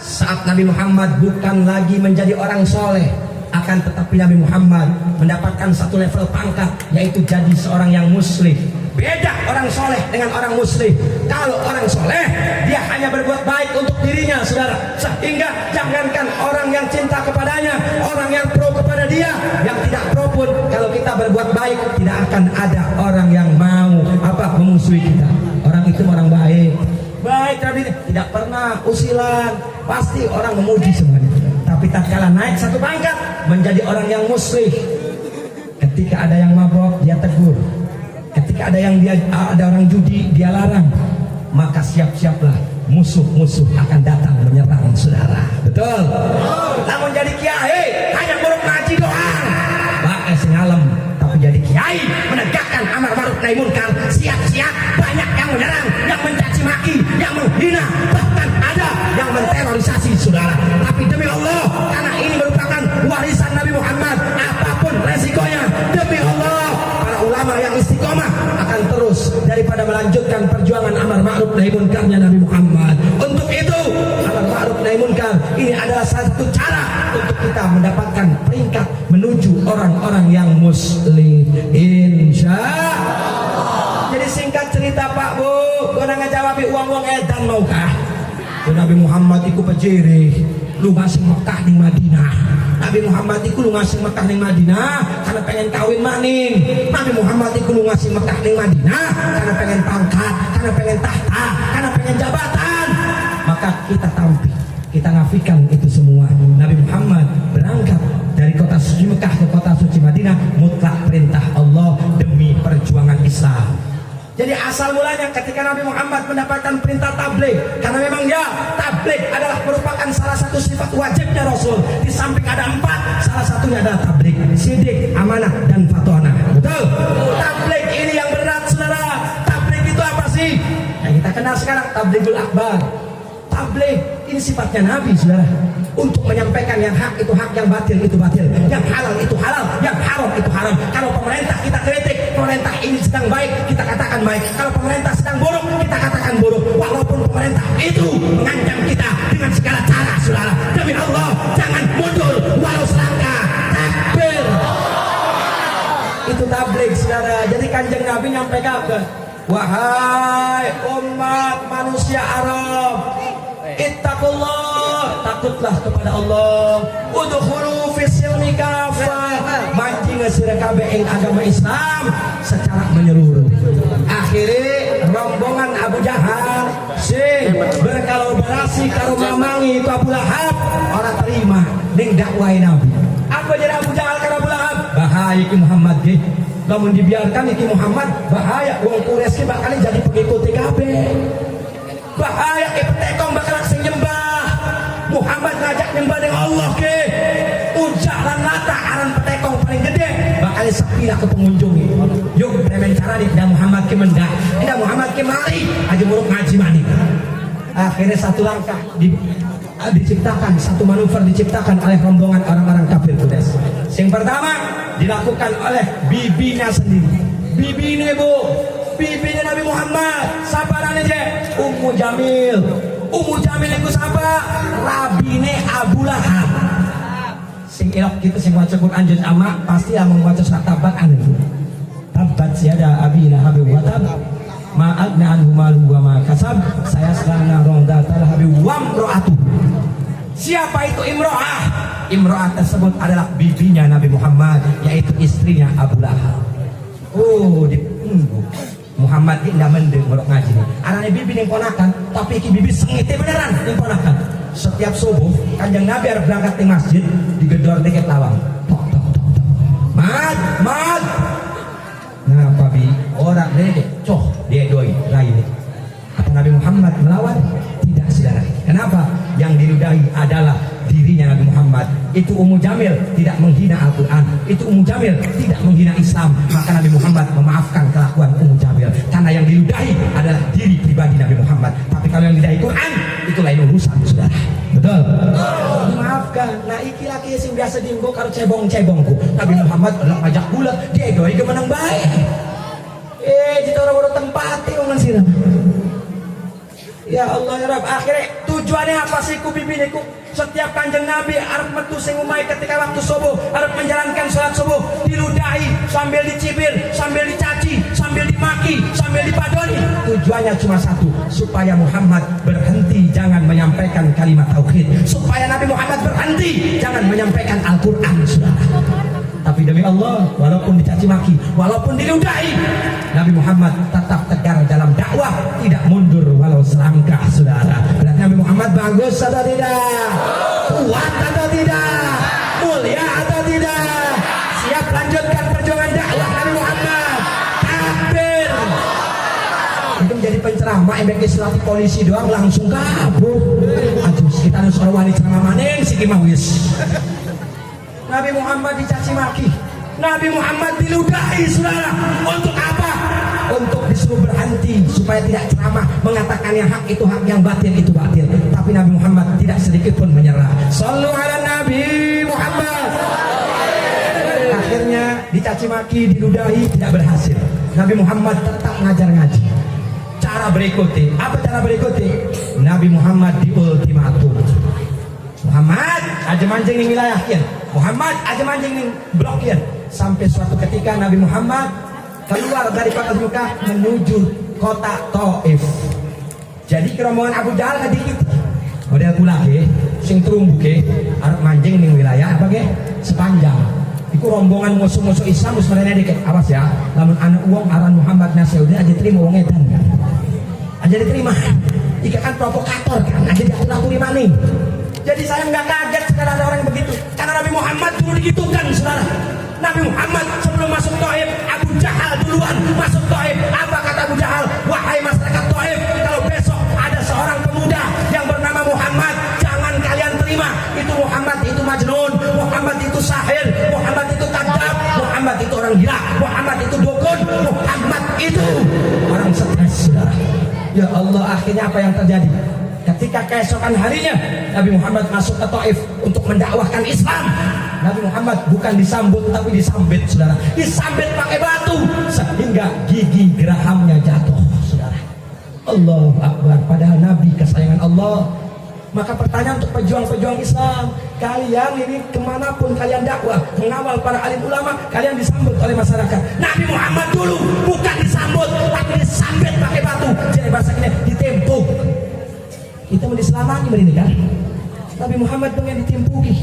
Saat Nabi Muhammad bukan lagi menjadi orang soleh, akan tetapi Nabi Muhammad mendapatkan satu level pangkat, yaitu jadi seorang yang muslim. Beda orang soleh dengan orang muslim. Kalau orang soleh, dia hanya berbuat baik untuk dirinya, saudara. Sehingga jangankan orang yang cinta kepadanya, orang yang pro kepada dia, yang tidak pro pun, kalau kita berbuat baik, tidak akan ada orang yang mau memusuhi kita. Orang itu orang baik. Baik, tapi tidak pernah usilan. Pasti orang memuji semuanya. Tapi tatkala naik satu pangkat, menjadi orang yang muslim, ketika ada yang mabok, dia tegur. Ketika ada orang judi, dia larang. Maka siap-siaplah, musuh-musuh akan datang menyerang, saudara. Betul? Namun jadi kiai hanya buruk ngaji doang, pakai singalem. Tapi jadi kiai menegakkan amar ma'ruf nahi munkar, siap-siap banyak yang menyerang, yang mencaci maki, yang menghina, bahkan ada yang menterorisasi, saudara. Tapi demi Allah, karena ini merupakan warisan Nabi Muhammad, apapun resikonya, demi Allah, para ulama yang istiqomah akan terus daripada melanjutkan perjuangan amar ma'ruf nahi munkarnya Nabi Muhammad. Untuk itu, amar ma'ruf nahi munkar ini adalah satu cara untuk kita mendapatkan peringkat menuju orang-orang yang muslim, insya Allah. Jadi singkat cerita Pak Bu, gue ngejawab uang-uang edan maukah? Nabi Muhammad iku pejere, lu ngasih Mekah ning Madinah. Nabi Muhammad iku lu ngasih Mekah ning Madinah karena pengen kawin maning. Nabi Muhammad iku lu ngasih Mekah ning Madinah karena pengen pangkat, karena pengen tahta, karena pengen jabatan. Maka kita tampil, kita ngafikan itu semua. Nabi Muhammad berangkat dari kota suci Mekah ke kota suci Madinah mutlak perintah Allah demi perjuangan Islam. Jadi asal mulanya ketika Nabi Muhammad mendapatkan perintah tabligh, karena memang ya tabligh adalah merupakan salah satu sifat wajibnya Rasul. Di samping ada 4, salah satunya adalah tabligh, sidik, amanah, dan fatonah. Betul? Tabligh ini yang berat, saudara. Tabligh itu apa sih? Yang kita kenal sekarang tablighul akbar. Tabligh ini sifatnya Nabi, saudara. Untuk menyampaikan yang hak itu hak, yang batil itu batil, yang halal itu halal, yang haram itu haram. Kalau pemerintah kita kritik, pemerintah ini sedang baik, kita katakan baik. Kalau pemerintah sedang buruk, kita katakan buruk. Walaupun pemerintah itu mengancam kita dengan segala cara, saudara. Demi Allah, jangan mundur walau selangkah. Takbir. Itu tabligh, saudara. Jadi Kanjeng Nabi nyampaikan, wahai umat manusia Arab, ittaqullah, takutlah kepada Allah. Udkhulu fis-silmi kafah, mancing sira kabeh ing agama Islam secara menyeluruh. Akhirnya rombongan Abu Jahal sing berkolaborasi karo mamangi itu Abu Lahab ora terima ning dakwah Nabi. Apa jadi Abu Jahal karo Abu Lahab? Bahaya iki Muhammad ge. Lamun dibiarkan iki Muhammad bahaya, wong Quraisy bakal jadi pengikut kabeh. Bahaya ke petekong bakal sing nyembah. Muhammad ngajak nyembah dengan Allah ke. Ujaran lata aran petekong paling gede bakal sepila ke pengunjung. Yuk premen cara di Muhammad ke mendak. Tidak Muhammad ke mari aja muruk ngaji mani. Akhirnya satu langkah diciptakan, satu manuver diciptakan oleh rombongan orang-orang kafir Quraisy. Yang pertama dilakukan oleh bibinya sendiri. Bibinya Bu, bibinya Nabi Muhammad, siapa namanya? Ummu Jamil. Ummu Jamil itu siapa? Rabine Abu Lahab. Sing elok kita sing waca Quran juz amma pasti yang membaca surat Tabat anu. Tabat siada Abi Lahab wa tab. Ma'adna anhu malu wa ma kasab. Saya selana ronda talhabi wa mro'atu. Siapa itu Imro'ah? Imro'ah tersebut adalah bibinya Nabi Muhammad, yaitu istrinya Abu Lahab. Muhammad ini tidak mendeng merok ngaji nih. Anaknya bibi yang ponakan, tapi iki bibi sengitnya beneran yang ponakan. Setiap subuh, kanjeng Nabi harus berangkat ke masjid, digedor deket lawang. Tok tok tok tok. Mat. Ngapa bi? Orang dede, coh dia doi lain. Apa Nabi Muhammad melawan? Tidak, saudara. Kenapa? Yang diludahi adalah dirinya Nabi Muhammad. Itu Ummu Jamil tidak menghina Al-Quran, itu Ummu Jamil tidak menghina Islam. Maka Nabi Muhammad memaafkan kelakuan Ummu Jamil, karena yang diludahi adalah diri pribadi Nabi Muhammad. Tapi kalau yang diludahi Quran, itu lain urusan, saudara. Betul? Maafkan. Nah iki laki sing biasa dienggo karo cebong-cebongku. Nabi Muhammad adalah ngajak gula, dia doi kemenang baik. Jika orang-orang tempati ngomong sirah. Ya Allah ya Rabb, akhirnya tujuannya apa sih ku bibiniku? Setiap kanjeng Nabi arep metu sing umai ketika waktu subuh, arep menjalankan sholat subuh, diludahi sambil dicibir, sambil dicaci, sambil dimaki, sambil dipadoni. Tujuannya cuma satu, supaya Muhammad berhenti jangan menyampaikan kalimat tauhid, supaya Nabi Muhammad berhenti jangan menyampaikan Al-Quran, saudara. Tapi demi Allah, walaupun dicaci maki, walaupun diludahi, Nabi Muhammad tetap tegar dalam dakwah, tidak mundur walau selangkah, saudara. Berarti Nabi Muhammad bagus atau tidak? Kuat atau tidak? Mulia atau tidak? Siap lanjutkan perjuangan dakwah Nabi Muhammad? Takbir! Itu menjadi penceramah, MBK selatih polisi doang langsung kabur. Aduh, kita harus orang wanita ceramah maning si Kimawis. Nabi Muhammad dicaci maki, Nabi Muhammad diludahi, saudara. Untuk apa? Untuk disuruh berhenti supaya tidak ceramah mengatakan yang hak itu hak, yang batil itu batil. Tapi Nabi Muhammad tidak sedikit pun menyerah. Shallu ala Nabi Muhammad. Akhirnya dicaci maki, diludahi, tidak berhasil. Nabi Muhammad tetap ngajar ngaji. Cara berikutnya, apa cara berikutnya? Nabi Muhammad diultimatum. Muhammad aja mancing di wilayah kian, Muhammad aja mancing di blok kian. Sampai suatu ketika Nabi Muhammad keluar dari kota Mekah menuju kota Taif. Jadi rombongan Abu Jahal dikit model pula ke sing terumbu ke arep mancing di wilayah apa ke sepanjang. Iku rombongan musuh-musuh Islam wis merene dikit. Awas ya, lamun anak uang aran Muhammad Nasaudi aja terima wong edan. Aja diterima. Ika kan provokator kan, aja diatur-aturi maning. Jadi saya nggak kaget sekarang ada orang begitu, karena Nabi Muhammad dulu digitukan, saudara. Nabi Muhammad sebelum masuk Taif, Abu Jahal duluan masuk Taif. Apa kata Abu Jahal? Wahai masyarakat Taif, kalau besok ada seorang pemuda yang bernama Muhammad, jangan kalian terima. Itu Muhammad itu majnun, Muhammad itu sahir, Muhammad itu kadzab, Muhammad itu orang gila, Muhammad itu dukun, Muhammad itu orang stres, saudara. Ya Allah, akhirnya apa yang terjadi? Ketika keesokan harinya Nabi Muhammad masuk ke Taif untuk mendakwahkan Islam, Nabi Muhammad bukan disambut tapi disambit, saudara. Disambit pakai batu sehingga gigi gerahamnya jatuh, saudara. Allahu Akbar. Padahal Nabi kesayangan Allah. Maka pertanyaan untuk pejuang-pejuang Islam, kalian ini kemanapun kalian dakwah, mengawal para alim ulama, kalian disambut oleh masyarakat. Nabi Muhammad dulu bukan disambut tapi disambit pakai batu. Jadi bahasa ini ditempuk. Kita mau diselamati ini kan? Nabi Muhammad dong yang ditimpuki.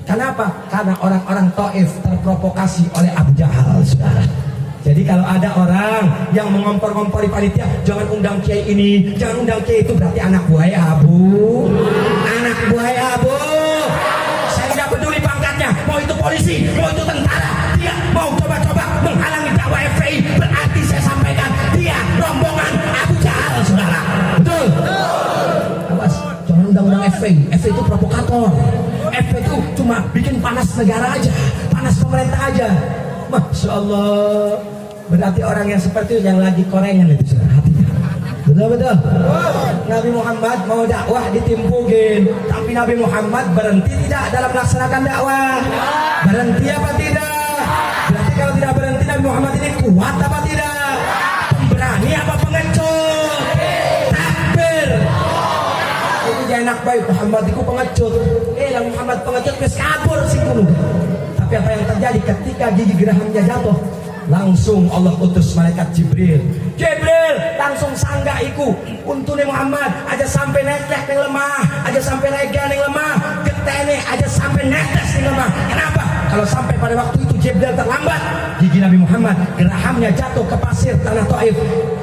Kenapa? Karena orang-orang Taif terprovokasi oleh Abu Jahal, saudara. Jadi kalau ada orang yang mengompor-ngompori panitia, jangan undang kiai ini, jangan undang kiai itu, berarti anak buah Abu. Anak buah Abu. Saya tidak peduli pangkatnya, mau itu polisi, mau itu tentara, dia mau coba-coba menghalangi dakwah FPI, berarti saya sampaikan dia rombongan Abu Jahal, saudara. Betul? Jangan undang-undang FPI. FPI itu provokator. FPI itu cuma bikin panas negara aja, panas pemerintah aja. Masya Allah. Berarti orang yang seperti itu yang lagi korengan itu, hatinya. Betul-betul. Nabi Muhammad mau dakwah ditimpukin, tapi Nabi Muhammad berhenti tidak dalam melaksanakan dakwah? Berhenti apa tidak? Berarti kalau tidak berhenti, Nabi Muhammad ini kuat apa tidak? Pemberani apa pengecut? Takbir. Ini jangan enak baik, Muhammad itu pengecut. Yang Muhammad pengecut wis kabur sih kuno. Tapi apa yang terjadi ketika gigi gerahamnya jatuh? Langsung Allah utus malaikat Jibril. Jibril langsung sanggah iku untune Muhammad aja sampai naik yang lemah, aja sampai naik yang lemah. aja sampai netes nih mah. Kenapa? Kalau sampai pada waktu itu Jibril terlambat, gigi Nabi Muhammad gerahamnya jatuh ke pasir tanah Taif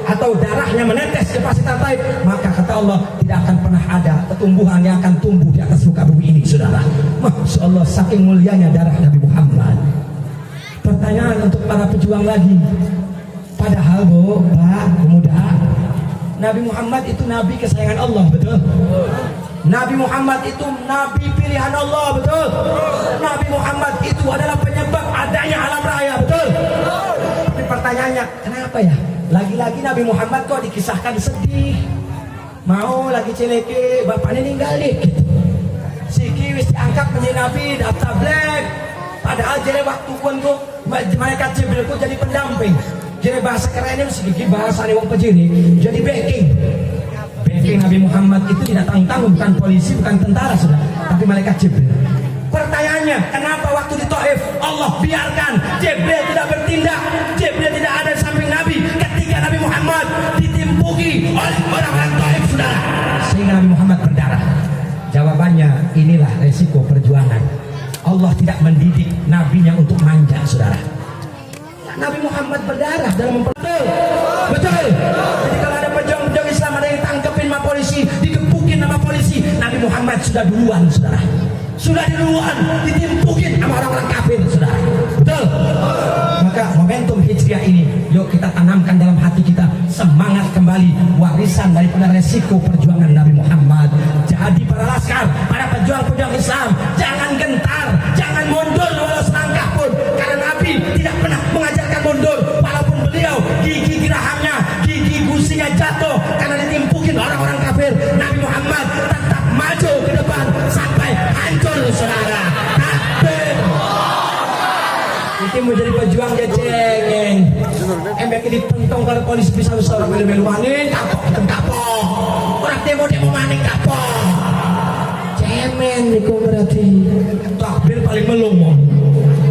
atau darahnya menetes ke pasir tanah Taif, maka kata Allah tidak akan pernah ada tumbuhan yang akan tumbuh di atas muka bumi ini, saudara. Masya Allah, saking mulianya darah Nabi Muhammad. Pertanyaan untuk para pejuang lagi. Padahal Pak, pemuda, Nabi Muhammad itu nabi kesayangan Allah, betul? Nabi Muhammad itu nabi pilihan Allah, betul? Nabi Muhammad itu adalah penyebab adanya alam raya, betul? Tapi pertanyaannya, kenapa ya? Lagi-lagi Nabi Muhammad kok dikisahkan sedih. Mau lagi celeke, bapaknya ninggalin gitu. Siki wis diangkat menjadi nabi, daftar black. Padahal jadi waktu pun tuh malaikat Jibril tuh jadi pendamping. Jadi bahasa kerennya sedikit bahasa nih wong pejiri, jadi backing. Backing Nabi Muhammad itu tidak tanggung-tanggung, bukan polisi, bukan tentara sudah, tapi malaikat Jibril. Pertanyaannya, kenapa waktu di Taif Allah biarkan Jibril tidak bertindak, Jibril tidak ada di samping Nabi ketika Nabi Muhammad ditimpuki oleh orang-orang Taif, saudara, sehingga Nabi Muhammad berdarah? Jawabannya, inilah resiko perjuangan. Allah tidak mendidik nabinya untuk manja, saudara. Nabi Muhammad berdarah dalam memperbetul. Betul. Jadi kalau ada pejuang-pejuang Islam ada yang tangkepin sama polisi, digebukin sama polisi, Nabi Muhammad sudah duluan, saudara. Sudah duluan ditimpukin sama orang-orang kafir, saudara. Betul. Maka momentum hijriah ini, yuk kita tanamkan dalam hati kita semangat kembali warisan daripada resiko perjuangan Nabi Muhammad. Jadi para laskar, para pejuang-pejuang Islam, jangan gentar, jangan mundur walau selangkah pun, karena Nabi tidak pernah mengajarkan mundur. Walaupun beliau gigi gerahamnya, gigi gusinya jatuh karena ditimpukin orang-orang kafir, Nabi Muhammad tetap maju ke depan sampai hancur, saudara. Takbir. Itu mau jadi pejuang dia cengeng. Embek dipentong kalau polisi bisa seorang melu-melu maning kapok, itu kapok. Orang demo maning kapok. Cemen niku berarti. Takbir paling melumong.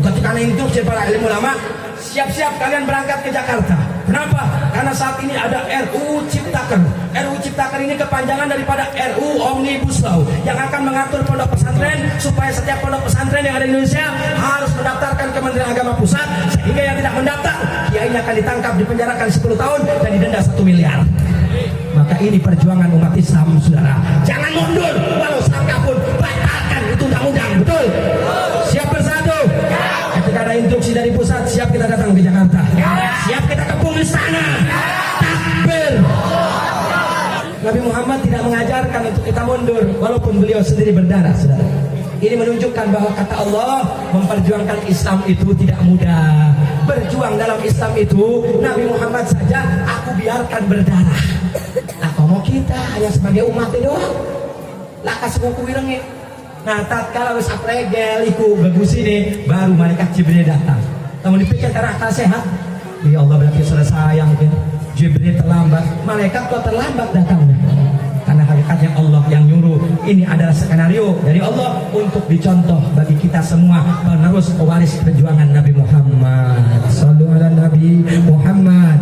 Ketika itu para ilmu ulama, siap-siap kalian berangkat ke Jakarta. Kenapa? Karena saat ini ada RUU Ciptaker. RUU Ciptaker ini kepanjangan daripada RUU Omnibus Law yang akan mengatur pondok pesantren supaya setiap pondok pesantren yang ada di Indonesia harus mendaftarkan Kementerian Agama Pusat, sehingga yang tidak mendaftar kiainya akan ditangkap, dipenjarakan 10 tahun dan didenda 1 miliar. Maka ini perjuangan umat Islam, saudara. Jangan mundur walau selangkah pun, batalkan itu undang-undang, betul? Siap bersatu? Ketika ada instruksi dari pusat, siap kita datang ke Jakarta. Siap kita kepung istana. Takbir. Nabi Muhammad tidak mengajarkan untuk kita mundur, walaupun beliau sendiri berdarah, saudara. Ini menunjukkan bahwa kata Allah, memperjuangkan Islam itu tidak mudah. Berjuang dalam Islam itu, Nabi Muhammad saja aku biarkan berdarah. Nah, kalau kita hanya sebagai umat itu doang, lah kasih buku wirengnya. Nah, tatkala wis apregel iku bagus ini, baru malaikat Jibril datang. Namun dipikir karena akal sehat, ya Allah berarti sudah sayang kan. Jibril terlambat, malaikat kok terlambat datangnya. Karena hakikatnya Allah yang nyuruh. Ini adalah skenario dari Allah untuk dicontoh bagi kita semua penerus pewaris perjuangan Nabi Muhammad. Shallu ala Nabi Muhammad.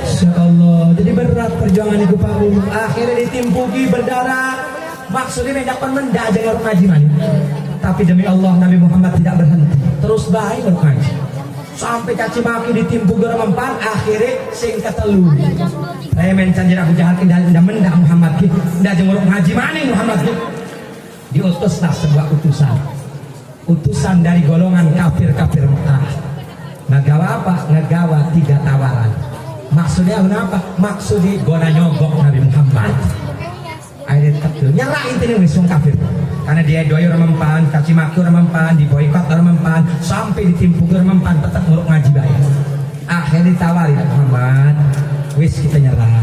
Insyaallah. Jadi berat perjuangan itu Pak. Akhirnya ditimpuki berdarah. Maksudnya mendapat menda jangan ngaji mani. Tapi demi Allah Nabi Muhammad tidak berhenti. Terus baik ngaji. Sampai caci maki ditimpu gara mempan, akhirnya sing ketelu. Remen canjir Abu Jahal indah menda Muhammad ki. Indah jeung ngaji mani Muhammad ki. Diutuslah sebuah utusan dari golongan kafir-kafir Mekah. Ngagawa apa? Ngagawa 3 tawaran. Maksudnya apa? Maksudnya gona nyogok Nabi Muhammad. Akhirnya kecil nyerah intinya wong kafir. Karena dia doy orang mempan, caci maki orang mempan, diboikot orang mempan, sampai ditimpu orang mempan, tetap nguruk ngaji baik. Akhirnya ditawari Muhammad, wis kita nyerah.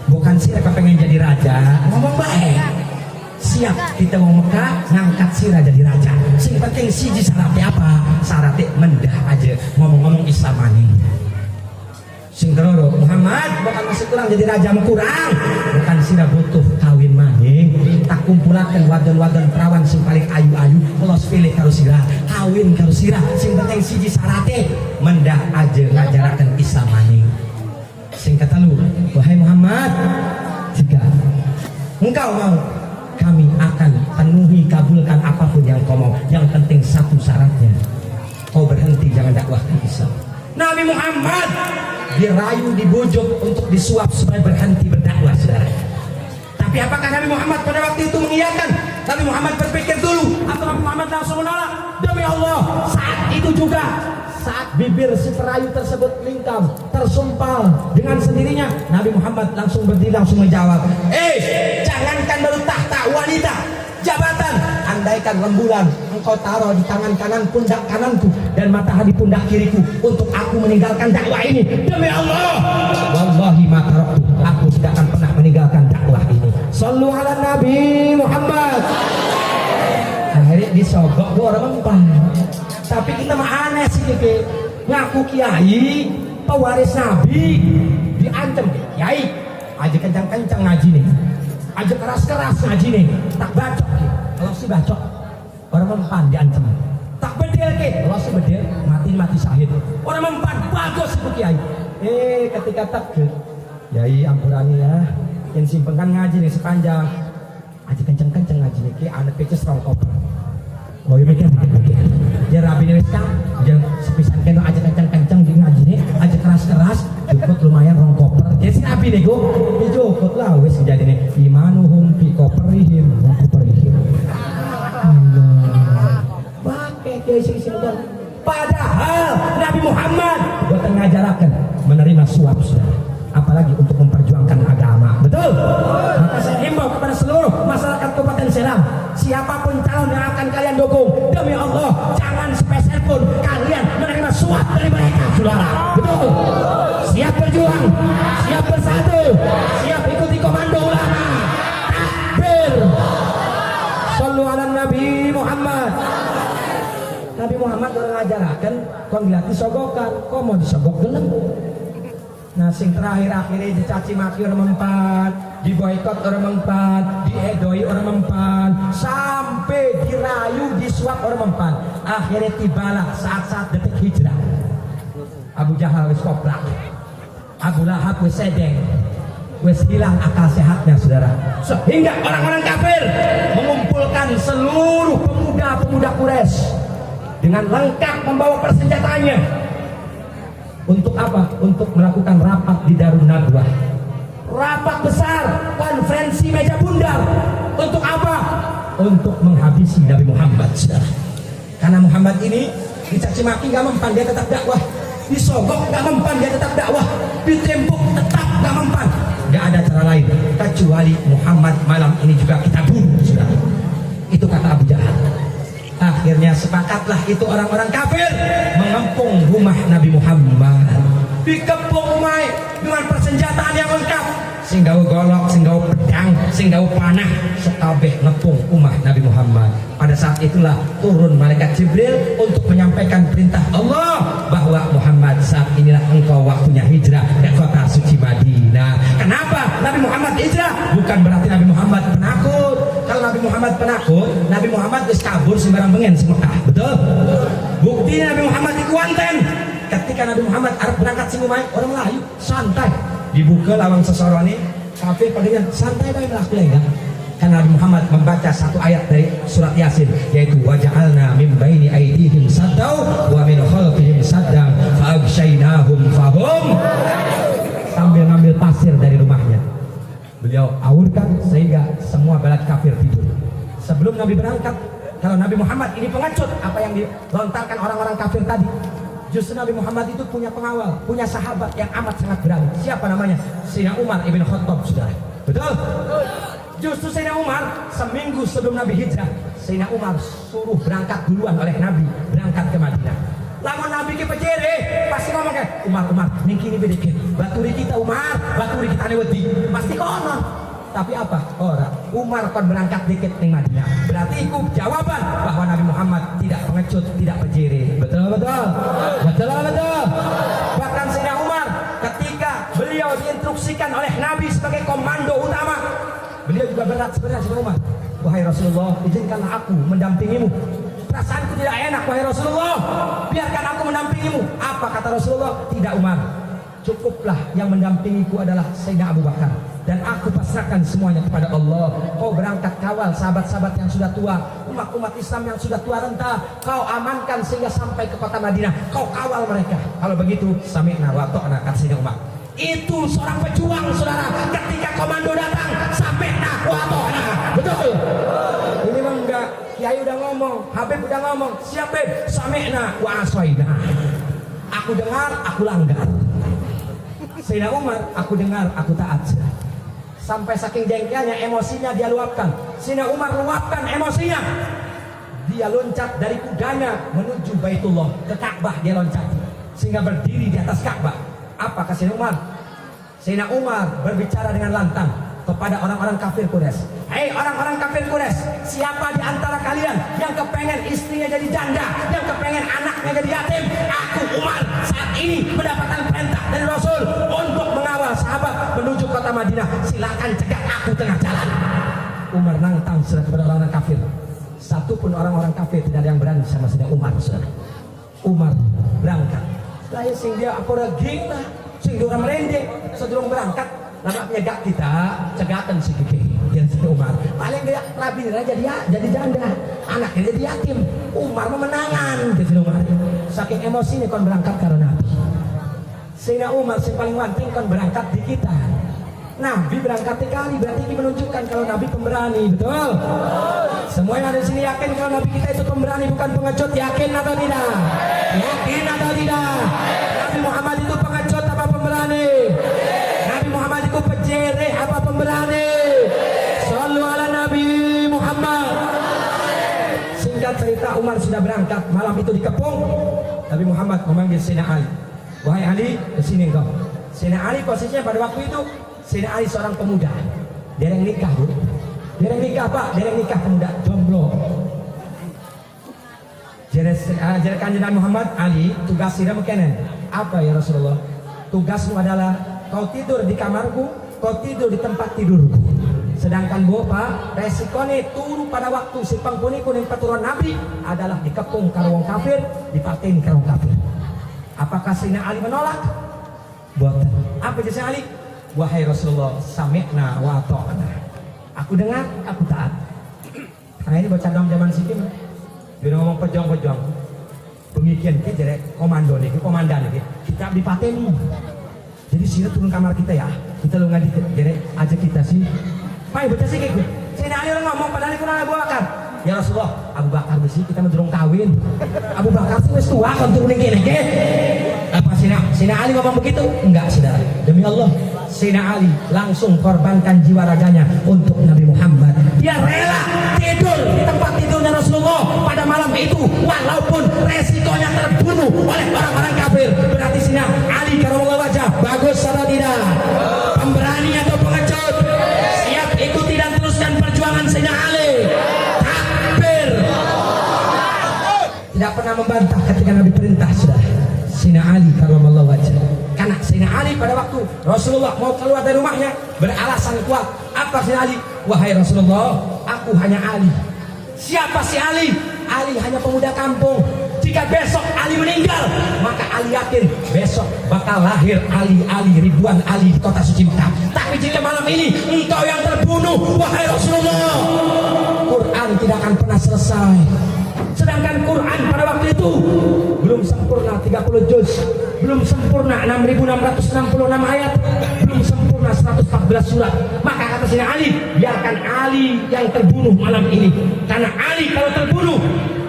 Bukan sih pengen jadi raja, ngomong baik. Siap kita mau Mekah, ngangkat sirah jadi raja. Sing penting siji syaratnya apa? Syaratnya mendah aja, ngomong-ngomong Islamani. Sing teroro Muhammad bukan masih kurang jadi raja kurang, bukan sira butuh kawin maning, tak kumpulakan wadon-wadon perawan sing paling ayu-ayu, ulos pilih karo sira, kawin karo sira, sing penting siji syarate mendah aja ngajaraken Islam maning. Sing ketelu, wahai Muhammad, jika engkau mau kami akan penuhi, kabulkan apapun yang kau mau. Yang penting satu syaratnya, kau berhenti, jangan dakwah ke Islam. Nabi Muhammad dirayu, dibujuk untuk disuap supaya berhenti berdakwah, saudara. Tapi apakah Nabi Muhammad pada waktu itu mengiyakan? Nabi Muhammad berpikir dulu, atau Nabi Muhammad langsung menolak? Demi Allah, saat itu juga, saat bibir si perayu tersebut lingkam, tersumpal dengan sendirinya, Nabi Muhammad langsung berdiri, langsung menjawab, jangankan baru tahta wanita, jabatan, andaikan rembulan engkau taruh di tangan kanan pundak kananku dan matahari pundak kiriku untuk aku meninggalkan dakwah ini, demi Allah, wallahi ma taraktu, aku tidak akan pernah meninggalkan dakwah ini. Sallu ala Nabi Muhammad. Akhirnya disogok orang mempan. Tapi kita mah aneh sih, ngaku kiai, pewaris Nabi, diancam kiai, aja kencang-kencang ngaji nih, aja keras-keras ngaji nih, tak bacok, kalau si bacok orang mempan diancam, tak bedil kalau si bedil mati syahid. Orang mempan bagus itu kiai. Ketika takbir, kiai ampurani ya, yang simpenkan ngaji nih sepanjang, aja kencang-kencang ngaji nih, anak kecil serong koper. Oh iya mikir, ya rabi nih kan, jangan sepisan keno aja kencang-kencang di ngaji nih, aja keras-keras, cukup lumayan rong koper. Jadi si rabi nih go, cukup lah wes jadi nih, imanuhum fi koperihim, rong koperihim. Allah, pakai kiai bukan. Padahal Nabi Muhammad buat ngajarakan menerima suap, apalagi untuk memperjuangkan agama, betul? Maka saya himbau kepada seluruh masyarakat Kabupaten Serang, siapapun calon yang akan kalian dukung, demi Allah jangan sepeser pun kalian menerima suap dari mereka, saudara, betul? Siap berjuang, siap bersatu, siap ikuti komando ulama. Takbir. Sallu ala Nabi Muhammad. Nabi Muhammad orang ngajarakan, kau ngelatih sogokan, kau mau disogok gelem. Nah, sing terakhir akhirnya dicaci maki orang mempan, diboikot orang mempan, diedoi orang mempan, sampai dirayu, disuap orang mempan. Akhirnya tibalah saat-saat detik hijrah. Abu Jahal wis koplak, Abu Lahab wis sedeng, wis hilang akal sehatnya, saudara. Sehingga orang-orang kafir mengumpulkan seluruh pemuda-pemuda Quraisy dengan lengkap membawa persenjataannya. Untuk apa? Untuk melakukan rapat di Darun Nadwah. Rapat besar, konferensi meja bundar. Untuk apa? Untuk menghabisi Nabi Muhammad. Karena Muhammad ini dicaci maki gak mempan, dia tetap dakwah. Disogok gak mempan, dia tetap dakwah. Ditembok tetap gak mempan. Gak ada cara lain kecuali Muhammad malam ini juga kita bunuh. Itu kata Abu Jahal. Akhirnya sepakatlah itu orang-orang kafir mengepung rumah Nabi Muhammad. Dikepung rumah dengan persenjataan yang lengkap, sehingga golok, sehingga pedang, sehingga panah, sekabeh ngepung rumah Nabi Muhammad. Pada saat itulah turun malaikat Jibril untuk menyampaikan perintah Allah bahwa Muhammad, saat inilah engkau waktunya hijrah ke kota suci Madinah. Kenapa Nabi Muhammad hijrah? Bukan berarti Nabi Muhammad penakut. Kalau Nabi Muhammad penakut, Nabi Muhammad bisa kabur sembarang bengen di Mekah, betul? Bukti Nabi Muhammad di Kuanten. Ketika Nabi Muhammad arep berangkat sing omahe, orang Melayu santai. Dibuka lawang sesorone, kafir padanya santai bae melaku enggak. Karena Nabi Muhammad membaca satu ayat dari surat Yasin, yaitu waja'alna min baini aydihim saddaw wa min khalfihim saddan fa aghshaynahum fahum, sambil ngambil pasir dari rumahnya. Beliau aurkan sehingga semua balat kafir tidur. Sebelum Nabi berangkat, kalau Nabi Muhammad ini pengecut, apa yang dilontarkan orang-orang kafir tadi, justru Nabi Muhammad itu punya pengawal, punya sahabat yang amat sangat berani. Siapa namanya? Sayyidina Umar ibn Khattab, saudara. Betul? Justru Sayyidina Umar seminggu sebelum Nabi hijrah, Sayyidina Umar suruh berangkat duluan oleh Nabi, berangkat ke Madinah. Lama Nabi ke pejere, pasti ngomong kayak Umar, ningkini bedeket, baturi kita Umar, baturi kita newedi, pasti konon. Tapi apa? Orang Umar kan berangkat dikit ning Madinah. Berarti itu jawaban bahwa Nabi Muhammad tidak pengecut, tidak pejere. Betul. Bahkan Sayyidina Umar ketika beliau diinstruksikan oleh Nabi sebagai komando utama, beliau juga berat sebenarnya Sayyidina Umar. Wahai Rasulullah, izinkanlah aku mendampingimu. Perasaanku tidak enak, wahai Rasulullah, biarkan aku mendampingimu. Apa kata Rasulullah? Tidak Umar, cukuplah yang mendampingiku adalah Sayyidina Abu Bakar, dan aku pasrahkan semuanya kepada Allah. Kau berangkat kawal sahabat-sahabat yang sudah tua, umat-umat Islam yang sudah tua renta, kau amankan sehingga sampai ke kota Madinah, kau kawal mereka. Kalau begitu, sami'na wa ta'na, kata Sayyidina Umar. Itu seorang pejuang, saudara. Ketika komando datang, sami'na wa ta'na. Betul. Ini mah enggak, Kiai udah ngomong, Habib udah ngomong, siap Habib, sami'na wa asoina. Aku dengar, aku langgar. Sayyidina Umar, aku dengar, aku taat. Sampai saking jengkelnya, emosinya dia luapkan. Sayyidina Umar luapkan emosinya. Dia loncat dari kudanya menuju Baitullah, ke Ka'bah dia loncat, sehingga berdiri di atas Ka'bah. Apa kata Sayyidina Umar? Sayyidina Umar berbicara dengan lantang kepada orang-orang kafir Quraisy. Hei orang-orang kafir Quraisy, siapa di antara kalian yang kepengen istrinya jadi janda, yang kepengen anaknya jadi yatim? Aku Umar saat ini mendapatkan perintah dari Rasul untuk mengawal sahabat menuju kota Madinah. Silakan cegat aku tengah jalan. Umar nantang sudah kepada orang-orang kafir. Satu pun orang-orang kafir tidak ada yang berani sama Sayyidina Umar. Saudara. Umar berangkat. Saya sing dia apa reging lah, sing dia orang merendeng sebelum berangkat. Namanya gak kita cegatan si Kiki yang si Umar paling gak labirnya jadi janda, anaknya jadi yatim. Umar memenangan si Umar, saking emosi ini kon berangkat karena Nabi. Sayyidina Umar si paling wanting kon berangkat di kita. Nabi berangkat kali berarti ini menunjukkan kalau Nabi pemberani, betul? Semua yang ada di sini yakin kalau Nabi kita itu pemberani, bukan pengecut. Yakin atau tidak? Yakin atau tidak? Nabi Muhammad itu pengecut apa pemberani? Nabi Muhammad itu pejereh apa pemberani? Shallu ala Nabi Muhammad. Singkat cerita, Umar sudah berangkat. Malam itu dikepung, Nabi Muhammad memanggil Sayyidina Ali. Wahai Ali, kesini engkau. Sayyidina Ali posisinya pada waktu itu, Sayyidina Ali seorang pemuda. Dia yang nikah, Bu. Dia yang nikah, Pak. Dia yang nikah pemuda, jomblo. Jadi Kanjeng Muhammad Ali tugas sira mekenen. Apa ya Rasulullah? Tugasmu adalah kau tidur di kamarku, kau tidur di tempat tidurku. Sedangkan Bapak, resikone turu pada waktu si pangpuniku dan peturuan Nabi adalah dikepung karung kafir, dipaten karung kafir. Apakah Sayyidina Ali menolak? Buat apa jadi Ali? Wahai Rasulullah, sami'na wa ta'na. Aku dengar, aku taat. Nah ini bocah dom zaman sikim. Dia ngomong pejong-pejong. Pemikiran kita jadi komando nih, komandan nih. Kita dipateni. Jadi sini turun kamar kita ya. Kita lu ngadi jadi aja kita sih. Pai bocah sih kayak gue. Sayyidina Ali orang ngomong padahal itu Abu Bakar. Ya Rasulullah, Abu Bakar besi kita mendurung kawin. Abu Bakar sih wis tua kan turunin gini. Apa Sayyidina Ali ngomong begitu? Enggak, saudara. Demi Allah, Sayyidina Ali langsung korbankan jiwa raganya untuk Nabi Muhammad. Dia rela tidur di tempat tidurnya Rasulullah pada malam itu, walaupun resikonya terbunuh oleh orang-orang kafir. Berarti Sayyidina Ali karomullah wajah bagus atau tidak? Pemberani atau pengecut? Siap ikuti dan teruskan perjuangan Sayyidina Ali. Takbir. Tidak pernah membantah ketika Nabi perintah, sudah. Sayyidina Ali karomullah wajah. Karena Sayyidina Ali pada waktu Rasulullah mau keluar dari rumahnya beralasan kuat. Apa Sayyidina Ali? Wahai Rasulullah, aku hanya Ali. Siapa si Ali? Ali hanya pemuda kampung. Jika besok Ali meninggal, maka Ali yakin besok bakal lahir Ali ribuan Ali di kota suci Mekah. Tapi jika malam ini engkau yang terbunuh, wahai Rasulullah, Quran tidak akan pernah selesai. Sedangkan Quran pada waktu itu belum sempurna 30 juz, belum sempurna 6.666 ayat, belum sempurna 114 surat. Maka kata Sayyidina Ali, biarkan Ali yang terbunuh malam ini. Karena Ali kalau terbunuh,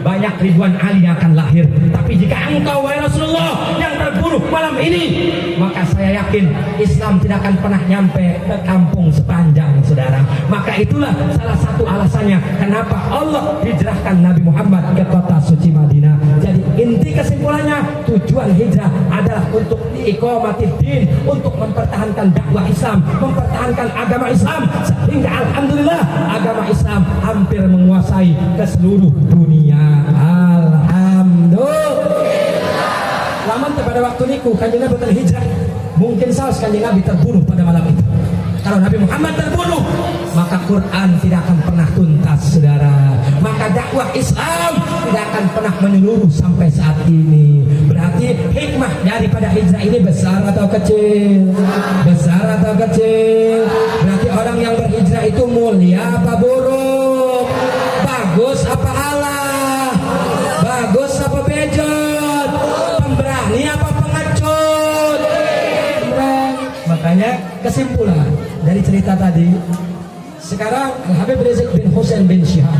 banyak ribuan Ali yang akan lahir. Tapi jika engkau wahai Rasulullah yang terbunuh malam ini, maka saya yakin Islam tidak akan pernah nyampe ke kampung sepanjang, saudara. Maka itulah salah satu alasannya kenapa Allah hijrahkan Nabi Muhammad ke kota suci Madinah. Jadi inti kesimpulannya, tujuan hijrah adalah untuk iqamatiddin, untuk mempertahankan dakwah Islam, mempertahankan agama Islam, sehingga alhamdulillah agama Islam hampir menguasai ke seluruh dunia. Alhamdulillah. Lamun pada waktu niku Kanjeng Nabi terhijrah, mungkin saus Kanjeng Nabi terbunuh pada malam itu. Kalau Nabi Muhammad terbunuh, maka Quran tidak akan pernah tuntas, saudara. Maka dakwah Islam tidak akan pernah menyeluruh sampai saat ini. Berarti hikmah daripada hijrah ini besar atau kecil? Besar atau kecil? Berarti orang yang berhijrah itu mulia apa buruk? Bagus apa Allah? Bagus apa bejot? Pemberani apa pengecut? Makanya kesimpulan dari cerita tadi, sekarang Al-Habib Rizik bin Husain bin Syihab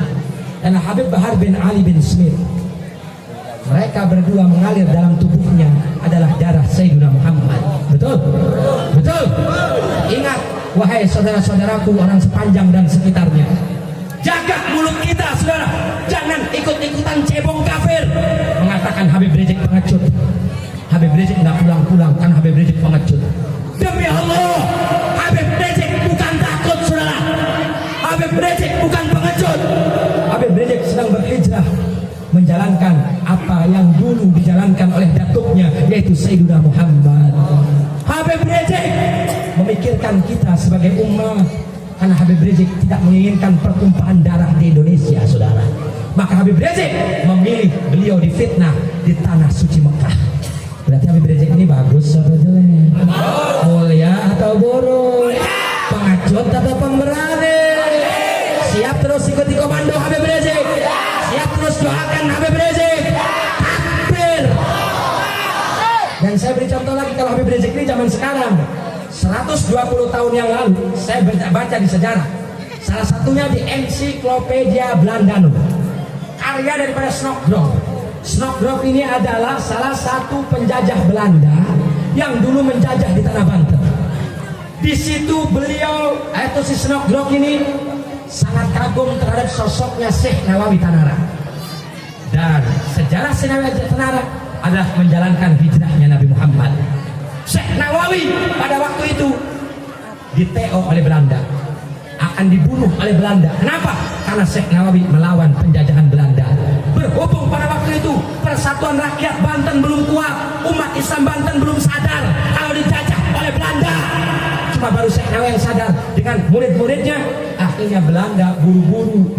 dan Al-Habib Bahar bin Ali bin Smith, mereka berdua mengalir dalam tubuhnya adalah darah Sayyidina Muhammad. Betul? Betul? Ingat, wahai saudara-saudaraku orang sepanjang dan sekitarnya, jaga mulut kita, saudara. Jangan ikut-ikutan cebong kafir mengatakan Habib Rizik pengecut. Habib Rizik nggak pulang-pulang kan Habib Rizik pengecut. Demi Allah, Habib Rizik bukan takut, saudara. Habib Rizik bukan pengecut. Habib Rizik sedang berhijrah menjalankan apa yang dulu dijalankan oleh datuknya, yaitu Sayyidina Muhammad. Habib Rizik memikirkan kita sebagai umat, karena Habib Rizik tidak menginginkan pertumpahan darah di Indonesia, saudara. Maka Habib Rizik memilih beliau difitnah di tanah suci Mekah. Berarti Habib Rizik ini bagus atau jelek? Mulia atau buruk? Pengecut atau pemberani? Siap terus ikuti komando Habib Rizik? Siap terus doakan Habib Rizik? Takbir! Dan saya beri contoh lagi, kalau Habib Rizik ini zaman sekarang, 120 tahun yang lalu saya baca di sejarah, salah satunya di Ensiklopedia Blandano, karya daripada Snodgrass. Snodgrass ini adalah salah satu penjajah Belanda yang dulu menjajah di tanah Banten. Di situ beliau, atau si Snodgrass ini sangat kagum terhadap sosoknya Syekh Nawawi Tanara. Dan sejarah Syekh Nawawi Tanara adalah menjalankan hijrahnya Nabi Muhammad. Syekh Nawawi pada waktu itu di-TO oleh Belanda, akan dibunuh oleh Belanda. Kenapa? Karena Syekh Nawawi melawan penjajahan Belanda. Berhubung pada waktu itu persatuan rakyat Banten belum kuat, umat Islam Banten belum sadar kalau dijajah oleh Belanda. Cuma baru Syekh Nawawi yang sadar dengan murid-muridnya. Akhirnya Belanda buru-buru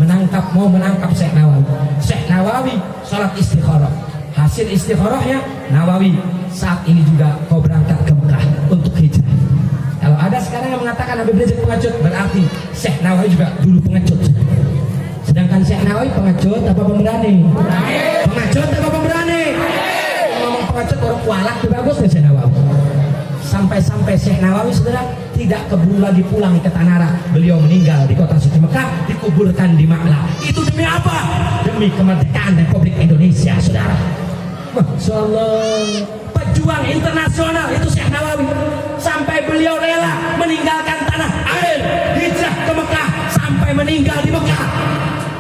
mau menangkap Syekh Nawawi. Syekh Nawawi sholat istikharah. Hasil istikharahnya, Nawawi, saat ini juga kau berangkat ke Mekah untuk hijrah. Kalau ada sekarang yang mengatakan Habib Rizik pengecut, berarti Syekh Nawawi juga dulu pengecut. Sedangkan Syekh Nawawi pengecut apa pemberani? Pengecut apa pemberani? Ngomong pengecut orang kualak itu bagus nih Syekh Nawawi. Sampai-sampai Syekh Nawawi, saudara, tidak keburu lagi pulang ke Tanara. Beliau meninggal di kota suci Mekah, dikuburkan di Makla. Itu demi apa? Demi kemerdekaan Republik Indonesia, saudara. Masya Allah, pejuang internasional itu Syekh Nawawi. Sampai beliau rela meninggalkan tanah air, hijrah ke Mekah sampai meninggal di Mekah.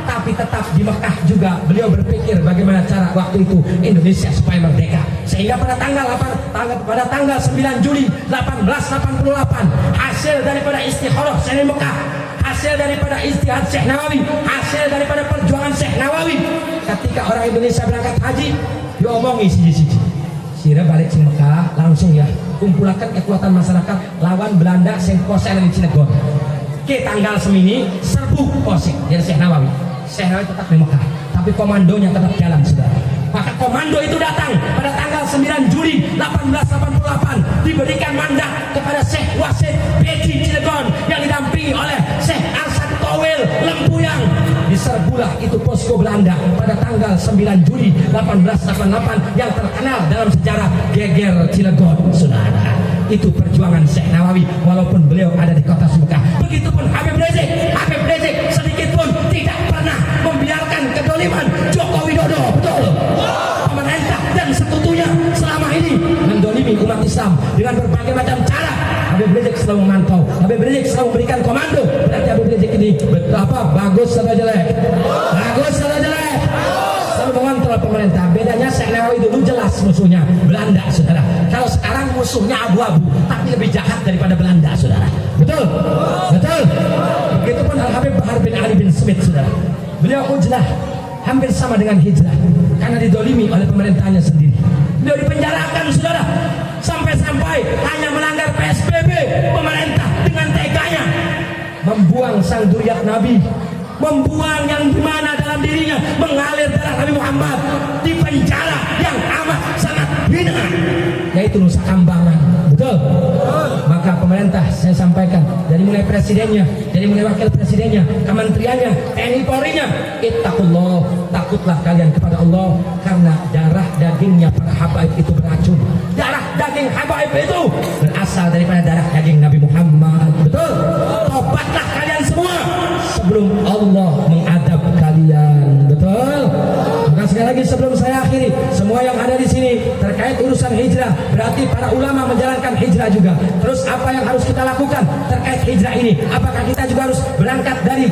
Tapi tetap di Mekah juga beliau berpikir bagaimana cara waktu itu Indonesia supaya merdeka. Sehingga pada tanggal 9 Juli 1888, hasil daripada istikharah Syekh Mekah, hasil daripada istihad Syekh Nawawi, hasil daripada perjuangan Syekh Nawawi, ketika orang Indonesia berangkat haji, diomongi siji-siji. Sira balik ke Mekah langsung ya, kumpulkan kekuatan masyarakat lawan Belanda sing posek di Cilegon. Ke tanggal semini serbu posek dari Syekh Nawawi. Syekh Nawawi tetap di Mekah, tapi komandonya tetap jalan, saudara. Maka komando itu datang pada tanggal 9 Juli 1888, diberikan mandat kepada Syekh Wasid Beji Cilegon yang didampingi oleh Syekh Arsad Towil Lempuyang. Diserbulah itu posko Belanda pada tanggal 9 Juli 1888 yang terkenal dalam sejarah Geger Cilegon, saudara. Itu perjuangan Syekh Nawawi walaupun beliau ada di kota Mekah. Begitupun Habib Rizik. Habib Rizik sedikit pun tidak pernah membiarkan kedoliman Joko Widodo, betul, pemerintah dan sekutunya selama ini mendolimi umat Islam dengan berbagai macam cara. Habib Rizik selalu memantau, Habib Rizik selalu memberikan komando. Berarti Habib Rizik ini bagus atau jelek? Bagus atau jelek? Selalu mengontrol pemerintah. Bedanya Syekh Nawawi dulu jelas musuhnya Belanda, saudara. Kalau sekarang musuhnya abu-abu, tapi lebih jahat daripada Belanda, saudara. Betul? Betul? Begitupun Al-Habib Bahar bin Ali bin Smith, saudara. Beliau ujlah, hampir sama dengan hijrah, karena didolimi oleh pemerintahnya sendiri. Beliau dipenjarakan, saudara. Sampai-sampai hanya melanggar PSBB, pemerintah dengan teganya membuang sang zuriat Nabi, membuang yang dimana dalam dirinya mengalir darah Nabi Muhammad di penjara yang amat sangat hina, yaitu Nusa Kambangan. Betul? Maka pemerintah saya sampaikan, dari mulai presidennya, dari mulai wakil presidennya, kementeriannya, TNI Polri-nya, ittaqullah, takutlah kalian kepada Allah, karena darah dagingnya para habaib itu beracun. Darah daging habaib itu berasal daripada darah daging Nabi Muhammad. Betul? Tobatlah kalian semua sebelum Allah mengadab kalian. Betul? Maka sekali lagi sebelum saya akhiri, semua yang ada di sini terkait urusan hijrah, berarti para ulama menjalankan hijrah juga. Terus apa yang harus kita lakukan terkait hijrah ini? Apakah kita juga harus berangkat dari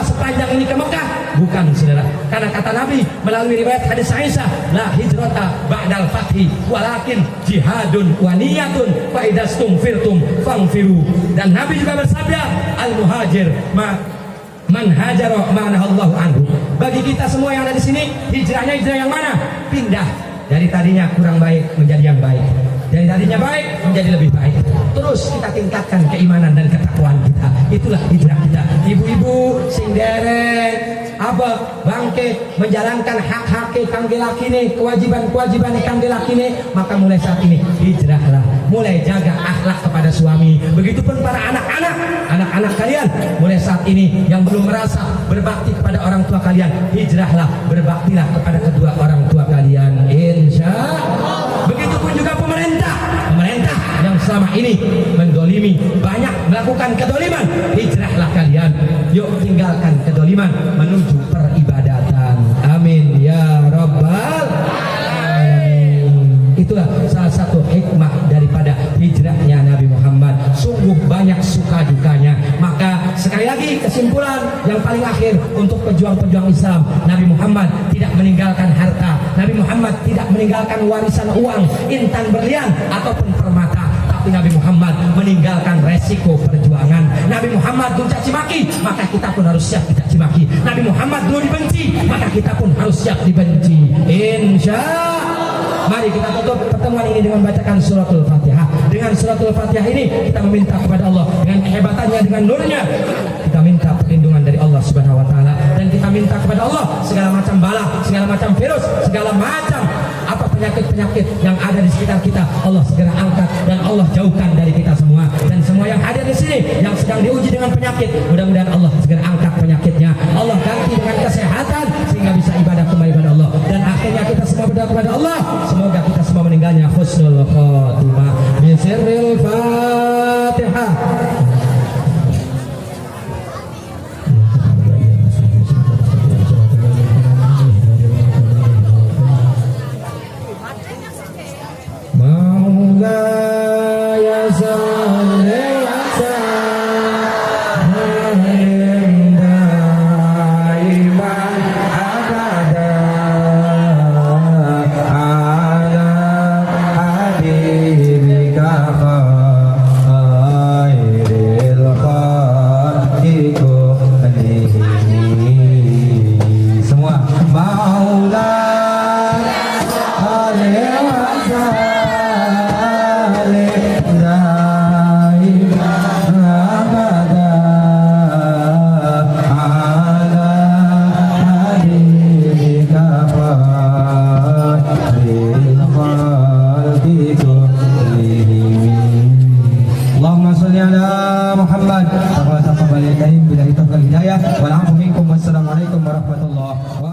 sepanjang ini ke Mekah? Bukan, saudara. Karena kata Nabi melalui riwayat hadis Aisyah, la hijrata ba'dal fathi walakin jihadun wa niyatun fa idastum firtum fangfiru. Dan Nabi juga bersabda, al muhajir man hajara ma'anahallahu anhu. Bagi kita semua yang ada di sini, hijrahnya hijrah yang mana? Pindah dari tadinya kurang baik menjadi yang baik, dari tadinya baik menjadi lebih baik. Terus kita tingkatkan keimanan dan ketakwaan kita. Itulah hijrah kita. Ibu-ibu sing derek bangke menjalankan hak-hak kangge lakine, kewajiban-kewajiban kangge lakine, maka mulai saat ini hijrahlah, mulai jaga akhlak kepada suami. Begitupun para anak-anak kalian, mulai saat ini yang belum merasa berbakti kepada orang tua kalian, hijrahlah, berbaktilah kepada kedua orang tua kalian, insya Allah. Begitupun juga pemerintah yang selama ini mendolimi, banyak melakukan kedoliman, hijrahlah kalian, yuk tinggalkan kedoliman menuju peribadatan. Amin ya rabbal alamin. Itulah salah satu hikmah daripada hijrahnya Nabi Muhammad. Sungguh banyak suka dukanya. Maka sekali lagi kesimpulan yang paling akhir untuk pejuang-pejuang Islam, Nabi Muhammad tidak meninggalkan harta, Nabi Muhammad tidak meninggalkan warisan uang, intan berlian ataupun permata. Nabi Muhammad meninggalkan resiko perjuangan. Nabi Muhammad dulu caci maki, maka kita pun harus siap dicaci maki. Nabi Muhammad dulu dibenci, maka kita pun harus siap dibenci. Insya Allah. Mari kita tutup pertemuan ini dengan membacakan suratul Fatihah. Dengan suratul Fatihah ini kita meminta kepada Allah, dengan kehebatannya, dengan nurnya, kita minta perlindungan dari Allah Subhanahu wa taala, dan kita minta kepada Allah segala macam bala, segala macam virus, segala macam penyakit-penyakit yang ada di sekitar kita, Allah segera angkat dan Allah jauhkan dari kita semua. Dan semua yang hadir di sini yang sedang diuji dengan penyakit, mudah-mudahan Allah segera angkat penyakitnya, Allah ganti dengan kesehatan sehingga bisa ibadah kembali kepada Allah. Dan akhirnya kita semua berdoa kepada Allah, semoga kita semua meninggalnya husnul khotimah. Min sirril Fatihah. Wassalamualaikum warahmatullahi wabarakatuh.